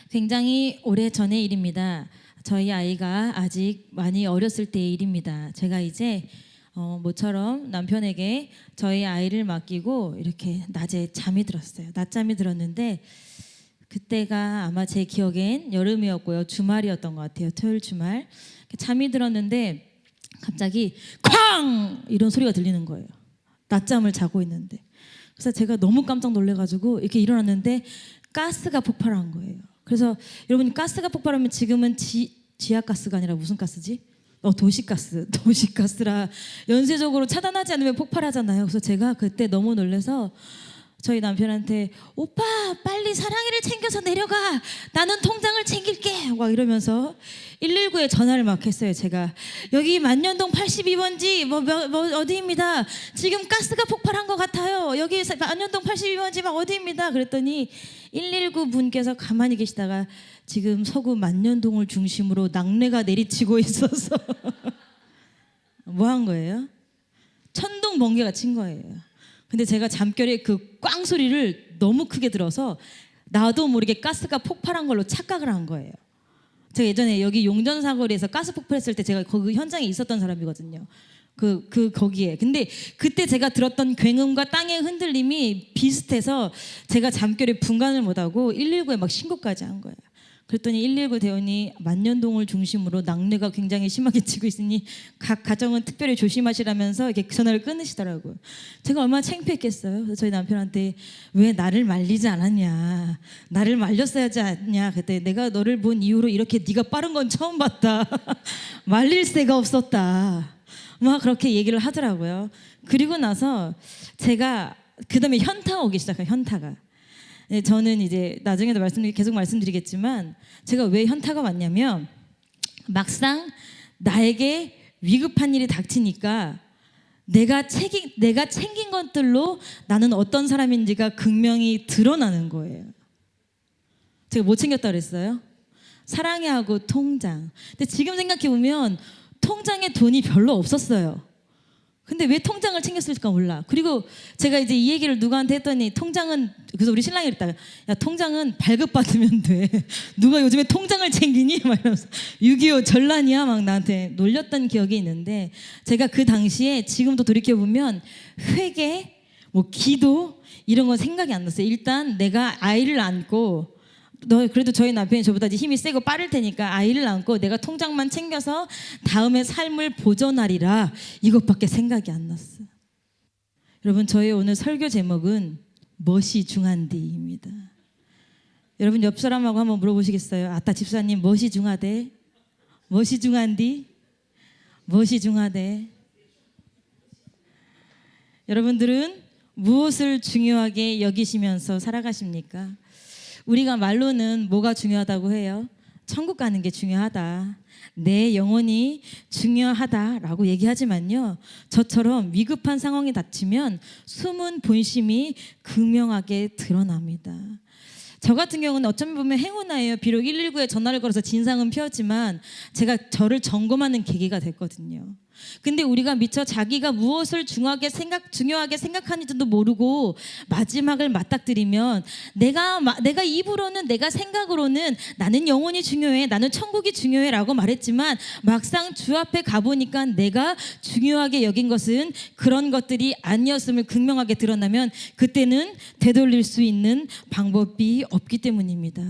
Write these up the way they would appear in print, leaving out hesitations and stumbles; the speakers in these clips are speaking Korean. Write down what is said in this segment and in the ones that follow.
굉장히 오래 전의 일입니다. 저희 아이가 아직 많이 어렸을 때의 일입니다. 제가 이제 모처럼 남편에게 저희 아이를 맡기고 이렇게 낮에 잠이 들었어요. 낮잠이 들었는데 그때가 아마 제 기억엔 여름이었고요. 주말이었던 것 같아요. 토요일 주말. 잠이 들었는데 갑자기 쾅! 이런 소리가 들리는 거예요. 낮잠을 자고 있는데. 그래서 제가 너무 깜짝 놀래가지고 이렇게 일어났는데 가스가 폭발한 거예요. 그래서 여러분 가스가 폭발하면 지금은 지하가스가 아니라 무슨 가스지? 도시가스라 연쇄적으로 차단하지 않으면 폭발하잖아요. 그래서 제가 그때 너무 놀라서 저희 남편한테 오빠 빨리 사랑이를 챙겨서 내려가, 나는 통장을 챙길게 막 이러면서 119에 전화를 막 했어요. 제가 여기 만년동 82번지 뭐 어디입니다. 지금 가스가 폭발한 것 같아요. 여기 만년동 82번지 막 어디입니다. 그랬더니 119 분께서 가만히 계시다가 지금 서구 만년동을 중심으로 낙뢰가 내리치고 있어서 뭐 한 거예요? 천둥 번개가 친 거예요. 근데 제가 잠결에 그 꽝 소리를 너무 크게 들어서 나도 모르게 가스가 폭발한 걸로 착각을 한 거예요. 제가 예전에 여기 용전 사거리에서 가스 폭발했을 때 제가 거기 현장에 있었던 사람이거든요. 거기에. 근데 그때 제가 들었던 굉음과 땅의 흔들림이 비슷해서 제가 잠결에 분간을 못하고 119에 막 신고까지 한 거예요. 그랬더니 119 대원이 만년동을 중심으로 낙뢰가 굉장히 심하게 치고 있으니 각 가정은 특별히 조심하시라면서 이렇게 전화를 끊으시더라고요. 제가 얼마나 창피했겠어요. 그래서 저희 남편한테 왜 나를 말리지 않았냐, 나를 말렸어야지 않냐. 그때 내가 너를 본 이후로 이렇게 네가 빠른 건 처음 봤다. 말릴 새가 없었다. 막 그렇게 얘기를 하더라고요. 그리고 나서 제가 그 다음에 현타가 오기 시작해요. 현타가. 네, 저는 이제 나중에도 계속 말씀드리겠지만 제가 왜 현타가 왔냐면 막상 나에게 위급한 일이 닥치니까 내가 챙긴 것들로 나는 어떤 사람인지가 극명히 드러나는 거예요. 제가 뭐 챙겼다 그랬어요? 사랑해하고 통장. 근데 지금 생각해보면 통장에 돈이 별로 없었어요. 근데 왜 통장을 챙겼을까 몰라. 그리고 제가 이제 이 얘기를 누구한테 했더니 그래서 우리 신랑이 그랬다가 야, 통장은 발급받으면 돼. 누가 요즘에 통장을 챙기니? 막 이러면서 6.25 전란이야 막 나한테 놀렸던 기억이 있는데 제가 그 당시에 지금도 돌이켜보면 회개, 뭐 기도 이런 건 생각이 안 났어요. 일단 내가 아이를 안고 그래도 저희 남편이 저보다 힘이 세고 빠를 테니까 아이를 안고 내가 통장만 챙겨서 다음에 삶을 보존하리라 이것밖에 생각이 안 났어요. 여러분 저희 오늘 설교 제목은 멋이 중한디입니다. 여러분 옆 사람하고 한번 물어보시겠어요? 아따 집사님 멋이 중하대? 멋이 중한디? 멋이 중하대? 여러분들은 무엇을 중요하게 여기시면서 살아가십니까? 우리가 말로는 뭐가 중요하다고 해요? 천국 가는 게 중요하다. 내 영혼이 중요하다라고 얘기하지만요. 저처럼 위급한 상황이 닥치면 숨은 본심이 극명하게 드러납니다. 저 같은 경우는 어쩌면 보면 행운아예요. 비록 119에 전화를 걸어서 진상은 피었지만 제가 저를 점검하는 계기가 됐거든요. 근데 우리가 미처 자기가 무엇을 중요하게 생각하는지도 모르고 마지막을 맞닥뜨리면 내가 입으로는 내가 생각으로는 나는 영혼이 중요해, 나는 천국이 중요해 라고 말했지만 막상 주 앞에 가보니까 내가 중요하게 여긴 것은 그런 것들이 아니었음을 극명하게 드러나면 그때는 되돌릴 수 있는 방법이 없기 때문입니다.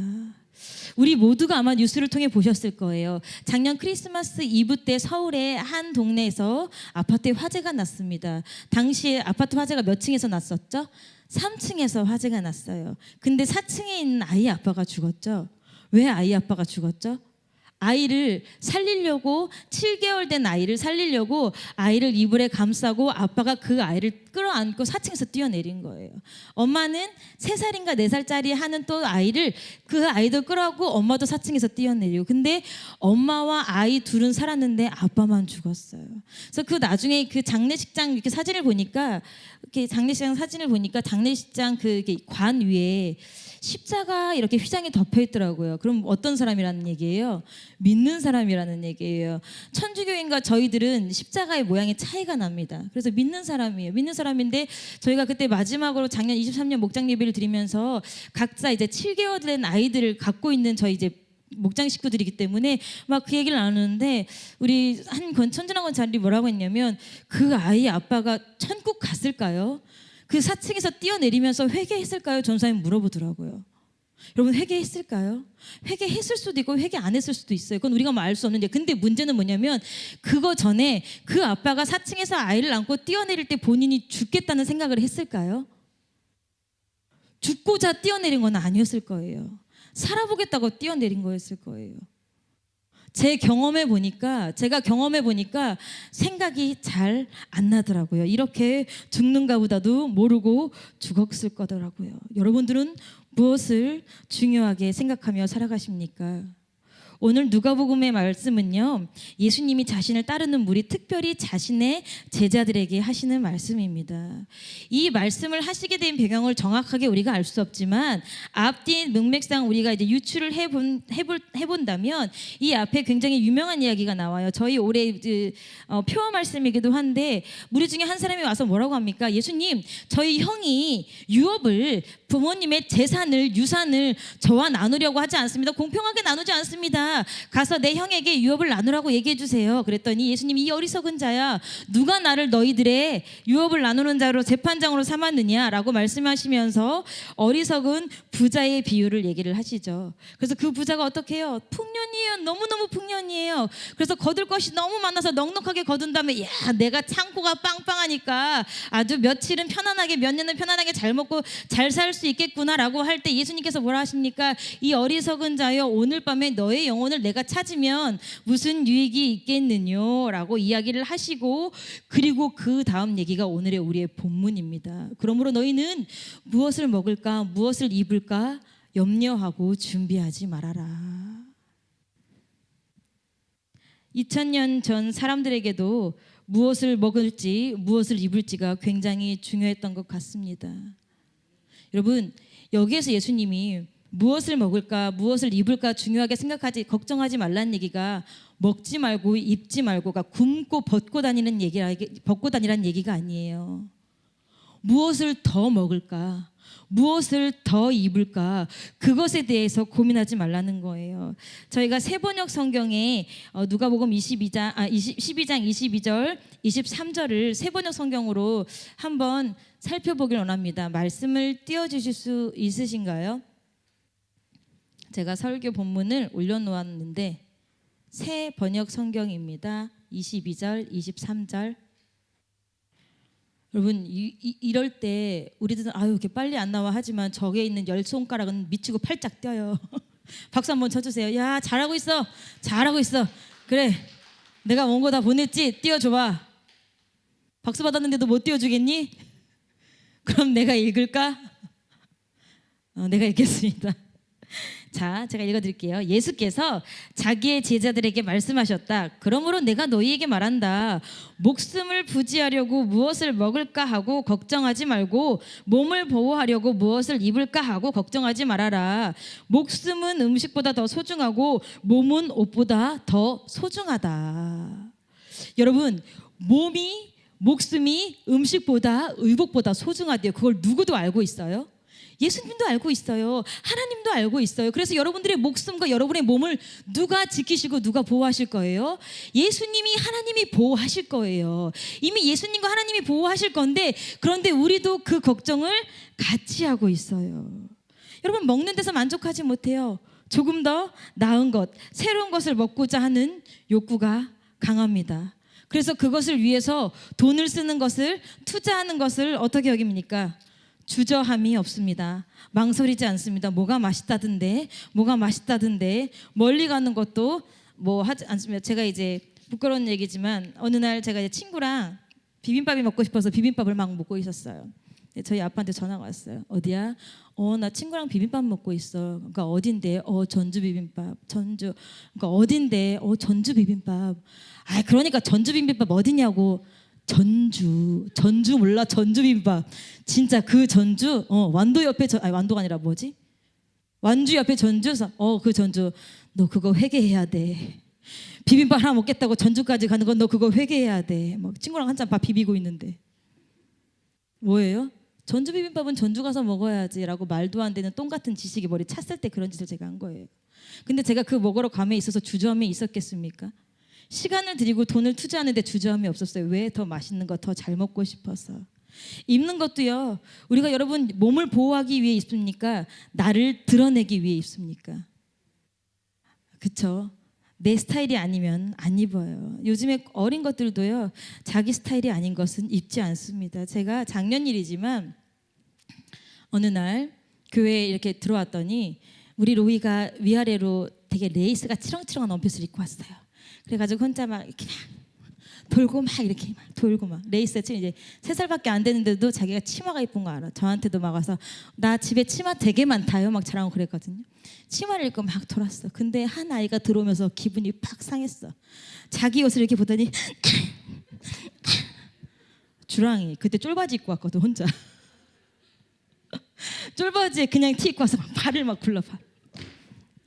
우리 모두가 아마 뉴스를 통해 보셨을 거예요. 작년 크리스마스 이브 때 서울의 한 동네에서 아파트에 화재가 났습니다. 당시에 아파트 화재가 몇 층에서 났었죠? 3층에서 화재가 났어요. 근데 4층에 있는 아이 아빠가 죽었죠. 왜 아이 아빠가 죽었죠? 아이를 살리려고 7개월 된 아이를 살리려고 아이를 이불에 감싸고 아빠가 그 아이를 끌어안고 4층에서 뛰어내린 거예요. 엄마는 3살인가 4살짜리 하는 또 아이를 그 아이도 끌어안고 엄마도 4층에서 뛰어내리고 근데 엄마와 아이 둘은 살았는데 아빠만 죽었어요. 그래서 그 나중에 그 장례식장 이렇게 사진을 보니까 장례식장 그 관 위에 십자가 이렇게 휘장이 덮여 있더라고요. 그럼 어떤 사람이라는 얘기예요? 믿는 사람이라는 얘기예요. 천주교인과 저희들은 십자가의 모양이 차이가 납니다. 그래서 믿는 사람이에요. 믿는 사람 사람인데 저희가 그때 마지막으로 작년 23년 목장 예배를 드리면서 각자 이제 7개월 된 아이들을 갖고 있는 저희 이제 목장 식구들이기 때문에 막 그 얘기를 나누는데 우리 한 천진학원 자리 뭐라고 했냐면 그 아이 아빠가 천국 갔을까요? 그 4층에서 뛰어내리면서 회개했을까요? 전사님 물어보더라고요. 여러분 회개했을까요? 회개했을 수도 있고 회개 안 했을 수도 있어요. 그건 우리가 알 수 없는데 근데 문제는 뭐냐면 그거 전에 그 아빠가 4층에서 아이를 안고 뛰어내릴 때 본인이 죽겠다는 생각을 했을까요? 죽고자 뛰어내린 건 아니었을 거예요. 살아보겠다고 뛰어내린 거였을 거예요. 제가 경험해 보니까 생각이 잘 안 나더라고요. 이렇게 죽는가 보다도 모르고 죽었을 거더라고요. 여러분들은 무엇을 중요하게 생각하며 살아가십니까? 오늘 누가복음의 말씀은요, 예수님이 자신을 따르는 무리, 특별히 자신의 제자들에게 하시는 말씀입니다. 이 말씀을 하시게 된 배경을 정확하게 우리가 알 수 없지만 앞뒤 맥락상 우리가 이제 유추를 해본다면 이 앞에 굉장히 유명한 이야기가 나와요. 저희 올해 표어 말씀이기도 한데 무리 중에 한 사람이 와서 뭐라고 합니까? 예수님, 저희 형이 유업을 부모님의 재산을 유산을 저와 나누려고 하지 않습니다. 공평하게 나누지 않습니다. 가서 내 형에게 유업을 나누라고 얘기해 주세요. 그랬더니 예수님이 이 어리석은 자야, 누가 나를 너희들의 유업을 나누는 자로 재판장으로 삼았느냐라고 말씀하시면서 어리석은 부자의 비유를 얘기를 하시죠. 그래서 그 부자가 어떻게 해요? 풍년이에요. 너무너무 풍년이에요. 그래서 거둘 것이 너무 많아서 넉넉하게 거둔 다음에 야, 내가 창고가 빵빵하니까 아주 며칠은 편안하게 몇 년은 편안하게 잘 먹고 잘 살 수 있겠구나라고 할 때 예수님께서 뭐라 하십니까? 이 어리석은 자여, 오늘 밤에 너의 영혼을 내가 찾으면 무슨 유익이 있겠느냐 라고 이야기를 하시고, 그리고 그 다음 얘기가 오늘의 우리의 본문입니다. 그러므로 너희는 무엇을 먹을까 무엇을 입을까 염려하고 준비하지 말아라. 2000년 전 사람들에게도 무엇을 먹을지 무엇을 입을지가 굉장히 중요했던 것 같습니다. 여러분, 여기에서 예수님이 무엇을 먹을까 무엇을 입을까 중요하게 생각하지 걱정하지 말라는 얘기가 먹지 말고 입지 말고가 굶고 벗고 다니라는 얘기가 아니에요. 무엇을 더 먹을까 무엇을 더 입을까 그것에 대해서 고민하지 말라는 거예요. 저희가 세번역 성경에 누가복음 12장 22절 23절을 세번역 성경으로 한번 살펴보길 원합니다. 말씀을 띄워주실 수 있으신가요? 제가 설교 본문을 올려놓았는데 새 번역 성경입니다. 22절 23절. 여러분 이럴 때 우리들은 아유 이렇게 빨리 안 나와 하지만 저기에 있는 열 손가락은 미치고 팔짝 뛰어요. 박수 한번 쳐주세요. 야, 잘하고 있어. 그래, 내가 원고 다 보냈지. 띄워줘봐. 박수 받았는데도 못 띄워주겠니? 그럼 내가 읽을까? 내가 읽겠습니다. 자, 제가 읽어드릴게요. 예수께서 자기의 제자들에게 말씀하셨다. 그러므로 내가 너희에게 말한다. 목숨을 부지하려고 무엇을 먹을까 하고 걱정하지 말고 몸을 보호하려고 무엇을 입을까 하고 걱정하지 말아라. 목숨은 음식보다 더 소중하고 몸은 옷보다 더 소중하다. 여러분, 목숨이 음식보다 의복보다 소중하대요. 그걸 누구도 알고 있어요? 예수님도 알고 있어요. 하나님도 알고 있어요. 그래서 여러분들의 목숨과 여러분의 몸을 누가 지키시고 누가 보호하실 거예요? 예수님이 하나님이 보호하실 거예요. 이미 예수님과 하나님이 보호하실 건데 그런데 우리도 그 걱정을 같이 하고 있어요. 여러분, 먹는 데서 만족하지 못해요. 조금 더 나은 것, 새로운 것을 먹고자 하는 욕구가 강합니다. 그래서 그것을 위해서 돈을 쓰는 것을, 투자하는 것을 어떻게 여깁니까? 주저함이 없습니다. 망설이지 않습니다. 뭐가 맛있다던데 멀리 가는 것도 뭐 하지 않습니다. 제가 이제 부끄러운 얘기지만 어느 날 제가 이제 친구랑 비빔밥이 먹고 싶어서 비빔밥을 막 먹고 있었어요. 저희 아빠한테 전화가 왔어요. 어디야? 나 친구랑 비빔밥 먹고 있어. 그러니까 어딘데? 전주 비빔밥. 전주. 그러니까 어딘데? 전주 비빔밥. 그러니까 전주 비빔밥 어디냐고. 전주 몰라? 전주 비빔밥. 진짜 그 전주 완도 옆에 완도가 아니라 뭐지? 완주 옆에 전주서 그 전주. 너 그거 회개해야 돼. 비빔밥 하나 먹겠다고 전주까지 가는 건 너 그거 회개해야 돼. 막 친구랑 한참 밥 비비고 있는데 뭐예요? 전주 비빔밥은 전주 가서 먹어야지라고 말도 안 되는 똥 같은 지식이 머리 찼을 때 그런 짓을 제가 한 거예요. 근데 제가 그 먹으러 감에 있어서 주저함이 있었겠습니까? 시간을 들이고 돈을 투자하는데 주저함이 없었어요. 왜? 더 맛있는 거 더 잘 먹고 싶어서. 입는 것도요. 우리가 여러분 몸을 보호하기 위해 입습니까? 나를 드러내기 위해 입습니까? 그쵸? 내 스타일이 아니면 안 입어요. 요즘에 어린 것들도요. 자기 스타일이 아닌 것은 입지 않습니다. 제가 작년 일이지만 어느 날 교회에 이렇게 들어왔더니 우리 로이가 위아래로 되게 레이스가 치렁치렁한 원피스를 입고 왔어요. 그래가지고 혼자 막 이렇게 막 돌고 막 이렇게 막 돌고 막 레이스가 지금 이제 3살밖에 안 됐는데도 자기가 치마가 이쁜 거 알아. 저한테도 막 와서 나 집에 치마 되게 많다요 막 자랑하고 그랬거든요. 치마를 입고 막 돌았어. 근데 한 아이가 들어오면서 기분이 팍 상했어. 자기 옷을 이렇게 보더니 주랑이 그때 쫄바지 입고 왔거든 혼자. 쫄바지에 그냥 티 입고 와서 막 발을 막 굴러봐.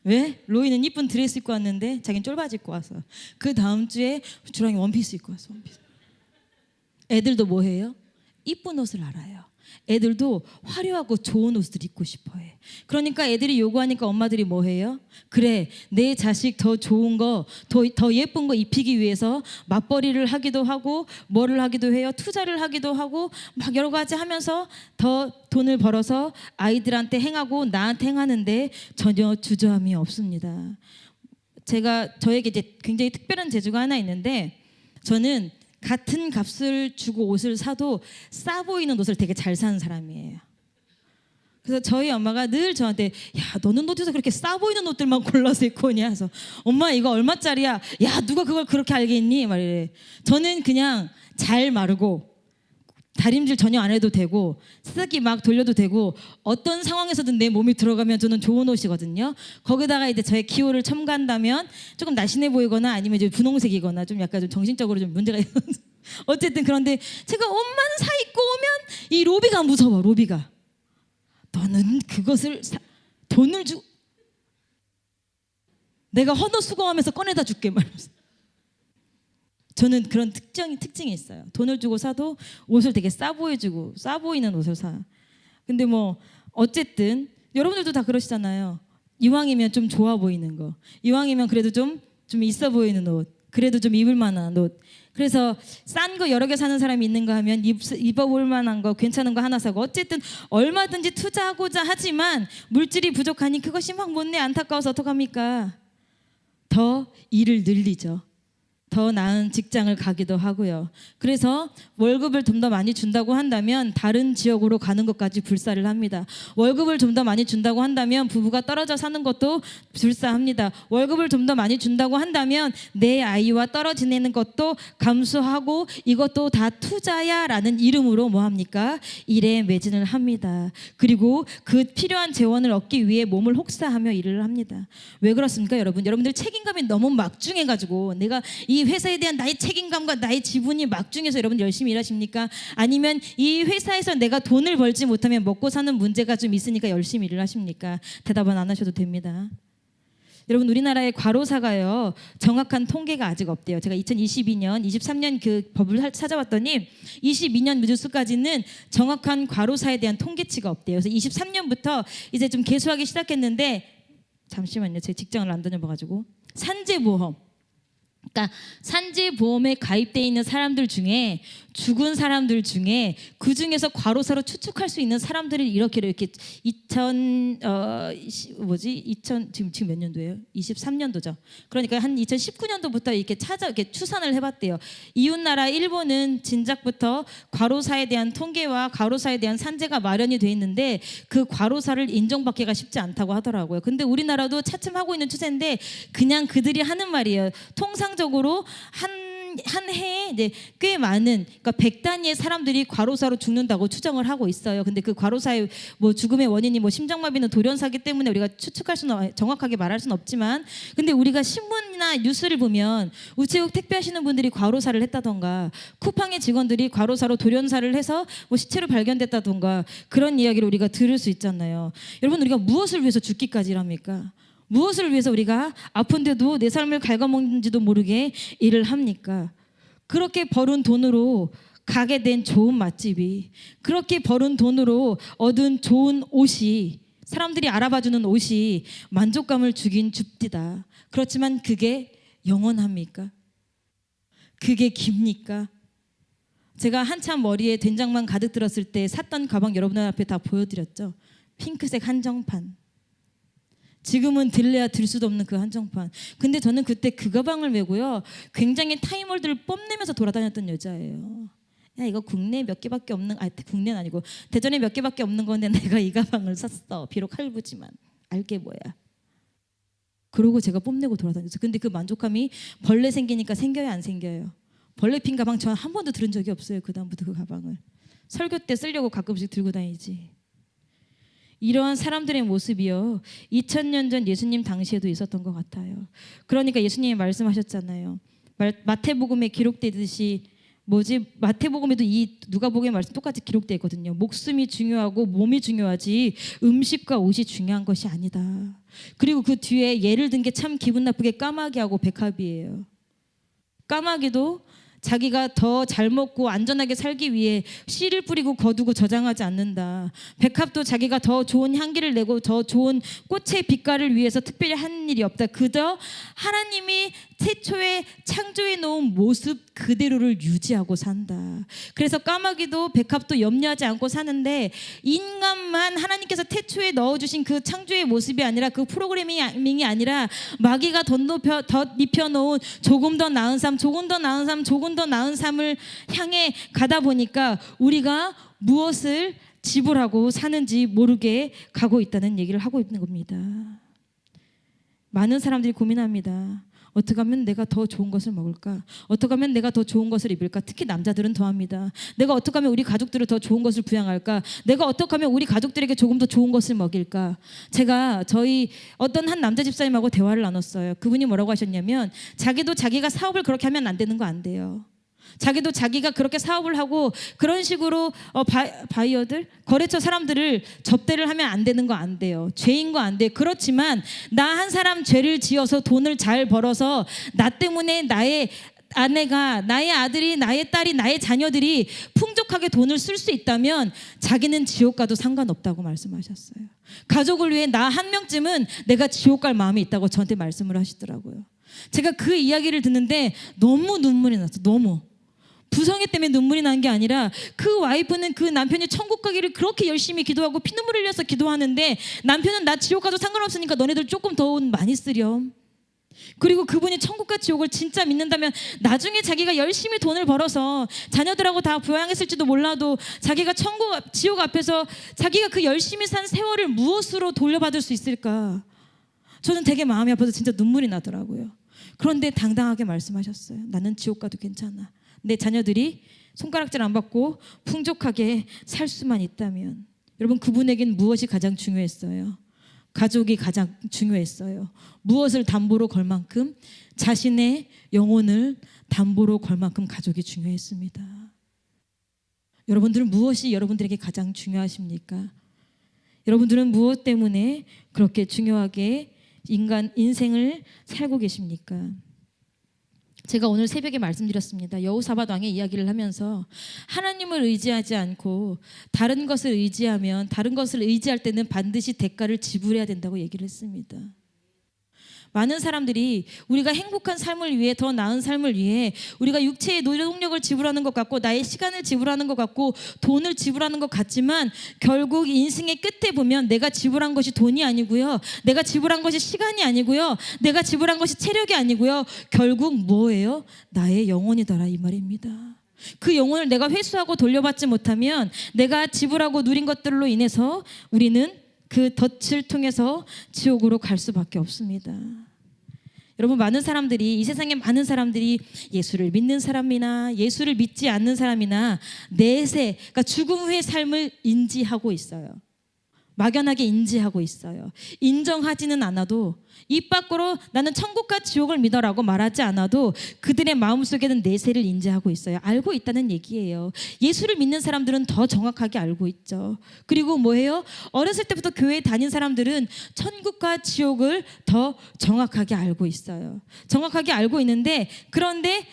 왜? 로이는 이쁜 드레스 입고 왔는데 자기는 쫄바지 입고 왔어. 그 다음 주에 주랑이 원피스 입고 왔어. 원피스. 애들도 뭐 해요? 이쁜 옷을 알아요. 애들도 화려하고 좋은 옷을 입고 싶어해. 그러니까 애들이 요구하니까 엄마들이 뭐 해요? 그래, 내 자식 더 좋은 거, 더 예쁜 거 입히기 위해서 맞벌이를 하기도 하고 뭐를 하기도 해요. 투자를 하기도 하고 막 여러 가지 하면서 더 돈을 벌어서 아이들한테 행하고 나한테 행하는데 전혀 주저함이 없습니다. 저에게 이제 굉장히 특별한 재주가 하나 있는데 저는 같은 값을 주고 옷을 사도 싸 보이는 옷을 되게 잘 사는 사람이에요. 그래서 저희 엄마가 늘 저한테 야 너는 어디서 그렇게 싸 보이는 옷들만 골라서 입고 오냐 해서 엄마 이거 얼마짜리야? 야 누가 그걸 그렇게 알겠니? 말이래. 저는 그냥 잘 마르고 다림질 전혀 안 해도 되고 세탁기 막 돌려도 되고 어떤 상황에서든 내 몸이 들어가면 저는 좋은 옷이거든요. 거기다가 이제 저의 기호를 첨가한다면 조금 날씬해 보이거나 아니면 이제 분홍색이거나 좀 약간 좀 정신적으로 좀 문제가 있는 어쨌든 그런데 제가 옷만 사 입고 오면 이 로비가 무서워. 로비가 너는 그것을 돈을 주고 내가 헌옷 수거하면서 꺼내다 줄게 말면서. 저는 그런 특징이 있어요. 돈을 주고 사도 옷을 되게 싸 보여주고 싸 보이는 옷을 사. 근데 뭐 어쨌든 여러분들도 다 그러시잖아요. 이왕이면 좀 좋아 보이는 거. 이왕이면 그래도 좀 있어 보이는 옷. 그래도 좀 입을 만한 옷. 그래서 싼 거 여러 개 사는 사람이 있는가 하면 입어볼 만한 거 괜찮은 거 하나 사고 어쨌든 얼마든지 투자하고자 하지만 물질이 부족하니 그것이 막 못내 안타까워서 어떡합니까? 더 일을 늘리죠. 더 나은 직장을 가기도 하고요. 그래서 월급을 좀 더 많이 준다고 한다면 다른 지역으로 가는 것까지 불사를 합니다. 월급을 좀 더 많이 준다고 한다면 부부가 떨어져 사는 것도 불사합니다. 월급을 좀 더 많이 준다고 한다면 내 아이와 떨어져 지내는 것도 감수하고 이것도 다 투자야라는 이름으로 뭐합니까? 일에 매진을 합니다. 그리고 그 필요한 재원을 얻기 위해 몸을 혹사하며 일을 합니다. 왜 그렇습니까 여러분? 여러분들 책임감이 너무 막중해가지고 내가 이 회사에 대한 나의 책임감과 나의 지분이 막중해서 여러분 열심히 일하십니까? 아니면 이 회사에서 내가 돈을 벌지 못하면 먹고 사는 문제가 좀 있으니까 열심히 일을 하십니까? 대답은 안 하셔도 됩니다. 여러분 우리나라의 과로사가요 정확한 통계가 아직 없대요. 제가 2022년, 23년 그 법을 찾아봤더니 22년 뉴스까지는 정확한 과로사에 대한 통계치가 없대요. 그래서 23년부터 이제 좀 개수하기 시작했는데 잠시만요. 제 직장을 안 다녀봐가지고 산재보험. 그러니까 산재보험에 가입돼 있는 사람들 중에 죽은 사람들 중에 그 중에서 과로사로 추측할 수 있는 사람들이 이렇게 2000 지금 몇 년도예요? 23년도죠. 그러니까 한 2019년도부터 이렇게 추산을 해봤대요. 이웃나라 일본은 진작부터 과로사에 대한 통계와 과로사에 대한 산재가 마련이 돼 있는데 그 과로사를 인정받기가 쉽지 않다고 하더라고요. 근데 우리나라도 차츰 하고 있는 추세인데 그냥 그들이 하는 말이에요. 통상적으로 한 해에 이제 꽤 많은 그러니까 100단위의 사람들이 과로사로 죽는다고 추정을 하고 있어요. 근데 그 과로사의 뭐 죽음의 원인이 뭐 심장마비는 돌연사기 때문에 우리가 추측할 수는 정확하게 말할 수는 없지만 근데 우리가 신문이나 뉴스를 보면 우체국 택배하시는 분들이 과로사를 했다던가 쿠팡의 직원들이 과로사로 돌연사를 해서 뭐 시체로 발견됐다던가 그런 이야기를 우리가 들을 수 있잖아요. 여러분 우리가 무엇을 위해서 죽기까지 일합니까? 무엇을 위해서 우리가 아픈데도 내 삶을 갉아먹는지도 모르게 일을 합니까? 그렇게 벌은 돈으로 가게 된 좋은 맛집이, 그렇게 벌은 돈으로 얻은 좋은 옷이, 사람들이 알아봐주는 옷이 만족감을 주긴 줍디다. 그렇지만 그게 영원합니까? 그게 깁니까? 제가 한참 머리에 된장만 가득 들었을 때 샀던 가방 여러분들 앞에 다 보여드렸죠. 핑크색 한정판. 지금은 들래야 들 수도 없는 그 한정판. 근데 저는 그때 그 가방을 메고요, 굉장히 타이머들을 뽐내면서 돌아다녔던 여자예요. 야, 이거 국내 몇 개밖에 없는, 국내는 아니고 대전에 몇 개밖에 없는 건데 내가 이 가방을 샀어. 비록 할부지만 알게 뭐야. 그러고 제가 뽐내고 돌아다녔어요. 근데 그 만족감이 벌레 생기니까 생겨요, 안 생겨요? 벌레 핀 가방 전 한 번도 들은 적이 없어요. 그 다음부터 그 가방을 설교 때 쓰려고 가끔씩 들고 다니지. 이러한 사람들의 모습이요, 2000년 전 예수님 당시에도 있었던 것 같아요. 그러니까 예수님이 말씀하셨잖아요. 마태복음에 기록되듯이 마태복음에도 이 누가복음의 말씀 똑같이 기록되어 있거든요. 목숨이 중요하고 몸이 중요하지 음식과 옷이 중요한 것이 아니다. 그리고 그 뒤에 예를 든 게 참 기분 나쁘게 까마귀하고 백합이에요. 까마귀도 자기가 더 잘 먹고 안전하게 살기 위해 씨를 뿌리고 거두고 저장하지 않는다. 백합도 자기가 더 좋은 향기를 내고 더 좋은 꽃의 빛깔을 위해서 특별히 하는 일이 없다. 그저 하나님이 태초에 창조해 놓은 모습 그대로를 유지하고 산다. 그래서 까마귀도 백합도 염려하지 않고 사는데, 인간만 하나님께서 태초에 넣어주신 그 창조의 모습이 아니라, 그 프로그래밍이 아니라 마귀가 덧입혀놓은 조금 더 나은 삶, 조금 더 나은 삶, 조금 더 나은 삶을 향해 가다 보니까 우리가 무엇을 지불하고 사는지 모르게 가고 있다는 얘기를 하고 있는 겁니다. 많은 사람들이 고민합니다. 어떻게 하면 내가 더 좋은 것을 먹을까? 어떻게 하면 내가 더 좋은 것을 입을까? 특히 남자들은 더합니다. 내가 어떻게 하면 우리 가족들을 더 좋은 것을 부양할까? 내가 어떻게 하면 우리 가족들에게 조금 더 좋은 것을 먹일까? 제가 저희 어떤 한 남자 집사님하고 대화를 나눴어요. 그분이 뭐라고 하셨냐면, 자기도 자기가 사업을 그렇게 하면 안 되는 거 안 돼요. 자기도 자기가 그렇게 사업을 하고 그런 식으로 바이어들, 거래처 사람들을 접대를 하면 안 되는 거 안 돼요. 죄인 거 안 돼요. 그렇지만 나 한 사람 죄를 지어서 돈을 잘 벌어서 나 때문에 나의 아내가, 나의 아들이, 나의 딸이, 나의 자녀들이 풍족하게 돈을 쓸 수 있다면 자기는 지옥 가도 상관없다고 말씀하셨어요. 가족을 위해 나 한 명쯤은 내가 지옥 갈 마음이 있다고 저한테 말씀을 하시더라고요. 제가 그 이야기를 듣는데 너무 눈물이 났어. 너무. 부성애 때문에 눈물이 난 게 아니라, 그 와이프는 그 남편이 천국 가기를 그렇게 열심히 기도하고 피눈물 흘려서 기도하는데, 남편은 나 지옥 가도 상관없으니까 너네들 조금 더 많이 쓰렴. 그리고 그분이 천국과 지옥을 진짜 믿는다면 나중에 자기가 열심히 돈을 벌어서 자녀들하고 다 부양했을지도 몰라도 자기가 지옥 앞에서 자기가 그 열심히 산 세월을 무엇으로 돌려받을 수 있을까? 저는 되게 마음이 아파서 진짜 눈물이 나더라고요. 그런데 당당하게 말씀하셨어요. 나는 지옥 가도 괜찮아. 내 자녀들이 손가락질 안 받고 풍족하게 살 수만 있다면. 여러분, 그분에겐 무엇이 가장 중요했어요? 가족이 가장 중요했어요. 무엇을 담보로 걸 만큼? 자신의 영혼을 담보로 걸 만큼 가족이 중요했습니다. 여러분들은 무엇이 여러분들에게 가장 중요하십니까? 여러분들은 무엇 때문에 그렇게 중요하게 인생을 살고 계십니까? 제가 오늘 새벽에 말씀드렸습니다. 여호사밧 왕의 이야기를 하면서, 하나님을 의지하지 않고 다른 것을 의지하면, 다른 것을 의지할 때는 반드시 대가를 지불해야 된다고 얘기를 했습니다. 많은 사람들이 우리가 행복한 삶을 위해, 더 나은 삶을 위해 우리가 육체의 노동력을 지불하는 것 같고, 나의 시간을 지불하는 것 같고, 돈을 지불하는 것 같지만, 결국 인생의 끝에 보면 내가 지불한 것이 돈이 아니고요, 내가 지불한 것이 시간이 아니고요, 내가 지불한 것이 체력이 아니고요, 결국 뭐예요? 나의 영혼이더라, 이 말입니다. 그 영혼을 내가 회수하고 돌려받지 못하면 내가 지불하고 누린 것들로 인해서 우리는 그 덫을 통해서 지옥으로 갈 수밖에 없습니다. 여러분, 많은 사람들이, 이 세상에 많은 사람들이 예수를 믿는 사람이나 예수를 믿지 않는 사람이나 내세, 그러니까 죽음 후의 삶을 인지하고 있어요. 막연하게 인지하고 있어요. 인정하지는 않아도 입 밖으로 나는 천국과 지옥을 믿어라고 말하지 않아도 그들의 마음속에는 내세를 인지하고 있어요. 알고 있다는 얘기예요. 예수를 믿는 사람들은 더 정확하게 알고 있죠. 그리고 뭐예요? 어렸을 때부터 교회에 다닌 사람들은 천국과 지옥을 더 정확하게 알고 있어요. 정확하게 알고 있는데 그런데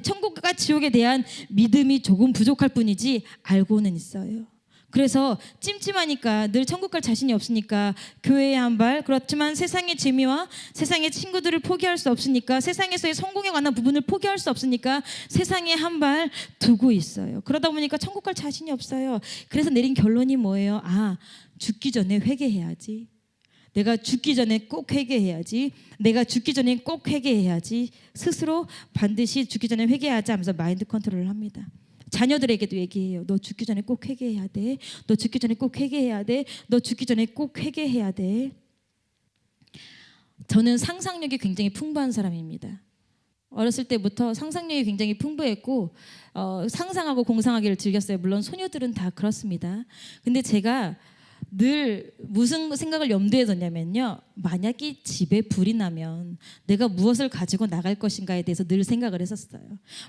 천국과 지옥에 대한 믿음이 조금 부족할 뿐이지 알고는 있어요. 그래서 찜찜하니까 늘 천국 갈 자신이 없으니까 교회에 한 발, 그렇지만 세상의 재미와 세상의 친구들을 포기할 수 없으니까 세상에서의 성공에 관한 부분을 포기할 수 없으니까 세상에 한 발 두고 있어요. 그러다 보니까 천국 갈 자신이 없어요. 그래서 내린 결론이 뭐예요? 죽기 전에 회개해야지. 내가 죽기 전에 꼭 회개해야지. 내가 죽기 전에 꼭 회개해야지. 스스로 반드시 죽기 전에 회개하자 하면서 마인드 컨트롤을 합니다. 자녀들에게도 얘기해요. 너 죽기 전에 꼭 회개해야 돼. 너 죽기 전에 꼭 회개해야 돼. 너 죽기 전에 꼭 회개해야 돼. 저는 상상력이 굉장히 풍부한 사람입니다. 어렸을 때부터 상상력이 굉장히 풍부했고 상상하고 공상하기를 즐겼어요. 물론 소녀들은 다 그렇습니다. 근데 제가 늘 무슨 생각을 염두에 뒀냐면요. 만약에 집에 불이 나면 내가 무엇을 가지고 나갈 것인가에 대해서 늘 생각을 했었어요.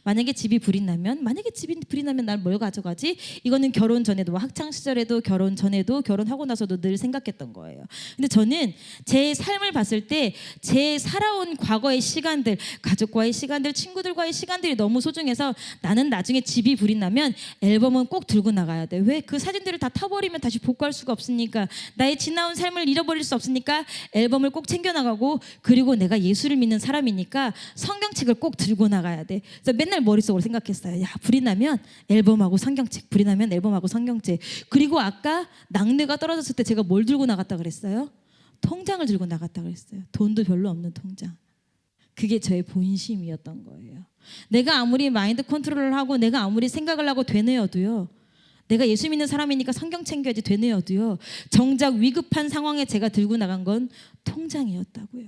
만약에 집이 불이 나면 난 뭘 가져가지? 이거는 결혼 전에도 학창 시절에도 결혼 전에도 결혼하고 나서도 늘 생각했던 거예요. 근데 저는 제 삶을 봤을 때 제 살아온 과거의 시간들, 가족과의 시간들, 친구들과의 시간들이 너무 소중해서 나는 나중에 집이 불이 나면 앨범은 꼭 들고 나가야 돼. 왜? 그 사진들을 다 타버리면 다시 복구할 수가 없으니까. 나의 지나온 삶을 잃어버릴 수 없으니까 앨범을 꼭 챙겨나가고, 그리고 내가 예수를 믿는 사람이니까 성경책을 꼭 들고 나가야 돼. 그래서 맨날 머릿속으로 생각했어요. 야, 불이 나면 앨범하고 성경책, 불이 나면 앨범하고 성경책. 그리고 아까 낙뢰가 떨어졌을 때 제가 뭘 들고 나갔다 그랬어요? 통장을 들고 나갔다 그랬어요. 돈도 별로 없는 통장. 그게 저의 본심이었던 거예요. 내가 아무리 마인드 컨트롤을 하고 내가 아무리 생각을 하고 되뇌어도요, 내가 예수 믿는 사람이니까 성경 챙겨야지 되뇌어도요, 정작 위급한 상황에 제가 들고 나간 건 통장이었다고요.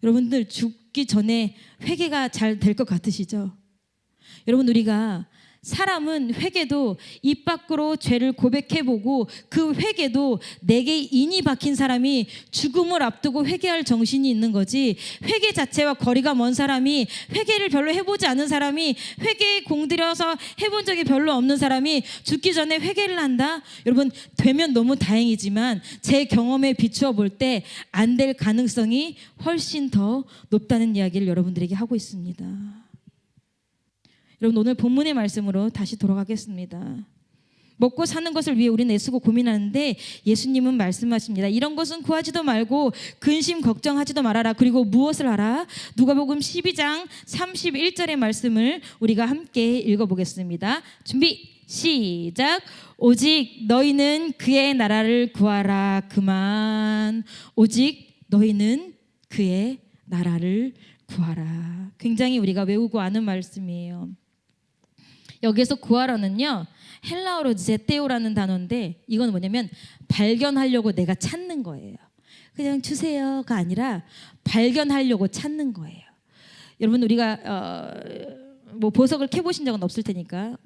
여러분들 죽기 전에 회개가 잘 될 것 같으시죠? 여러분, 우리가 사람은 회개도 입 밖으로 죄를 고백해보고 그 회개도 내게 인이 박힌 사람이 죽음을 앞두고 회개할 정신이 있는 거지, 회개 자체와 거리가 먼 사람이, 회개를 별로 해보지 않은 사람이, 회개에 공들여서 해본 적이 별로 없는 사람이 죽기 전에 회개를 한다? 여러분, 되면 너무 다행이지만 제 경험에 비추어 볼 때 안 될 가능성이 훨씬 더 높다는 이야기를 여러분들에게 하고 있습니다. 여러분, 오늘 본문의 말씀으로 다시 돌아가겠습니다. 먹고 사는 것을 위해 우리는 애쓰고 고민하는데 예수님은 말씀하십니다. 이런 것은 구하지도 말고 근심 걱정하지도 말아라. 그리고 무엇을 하라? 누가복음 12장 31절의 말씀을 우리가 함께 읽어보겠습니다. 준비 시작. 오직 너희는 그의 나라를 구하라. 그만. 오직 너희는 그의 나라를 구하라. 굉장히 우리가 외우고 아는 말씀이에요. 여기에서 구하라는요, 헬라어로 제테오라는 단어인데, 이건 뭐냐면 발견하려고 내가 찾는 거예요. 그냥 주세요가 아니라 발견하려고 찾는 거예요. 여러분, 우리가 뭐 보석을 캐보신 적은 없을 테니까,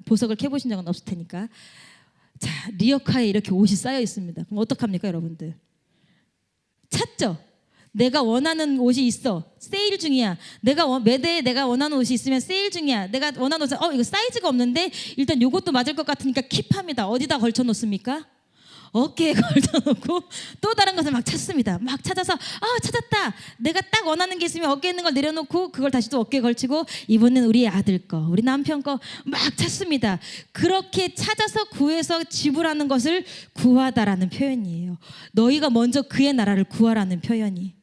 자, 리어카에 이렇게 옷이 쌓여 있습니다. 그럼 어떡합니까, 여러분들? 찾죠? 내가 원하는 옷이 있어, 세일 중이야. 매대에 내가 원하는 옷이 있으면 세일 중이야. 내가 원하는 옷은 이거 사이즈가 없는데 일단 이것도 맞을 것 같으니까 킵합니다. 어디다 걸쳐 놓습니까? 어깨에 걸쳐놓고 또 다른 것을 막 찾습니다. 막 찾아서 찾았다. 내가 딱 원하는 게 있으면 어깨에 있는 걸 내려놓고 그걸 다시 또 어깨에 걸치고, 이번엔 우리 아들 거, 우리 남편 거 막 찾습니다. 그렇게 찾아서 구해서 지불하는 것을 구하다라는 표현이에요. 너희가 먼저 그의 나라를 구하라는 표현이.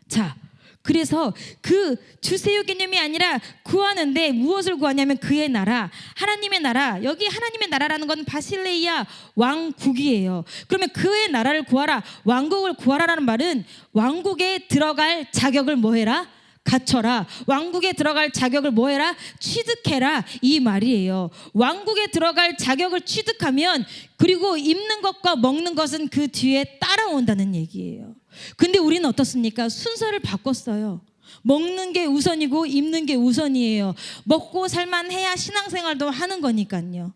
자, 그래서 그 주세요 개념이 아니라 구하는데 무엇을 구하냐면 그의 나라, 하나님의 나라. 여기 하나님의 나라라는 건 바실레이아 왕국이에요. 그러면 그의 나라를 구하라, 왕국을 구하라라는 말은 왕국에 들어갈 자격을 뭐해라? 갖춰라. 왕국에 들어갈 자격을 뭐해라? 취득해라, 이 말이에요. 왕국에 들어갈 자격을 취득하면, 그리고 입는 것과 먹는 것은 그 뒤에 따라온다는 얘기예요. 근데 우리는 어떻습니까? 순서를 바꿨어요. 먹는 게 우선이고 입는 게 우선이에요. 먹고 살만 해야 신앙생활도 하는 거니까요.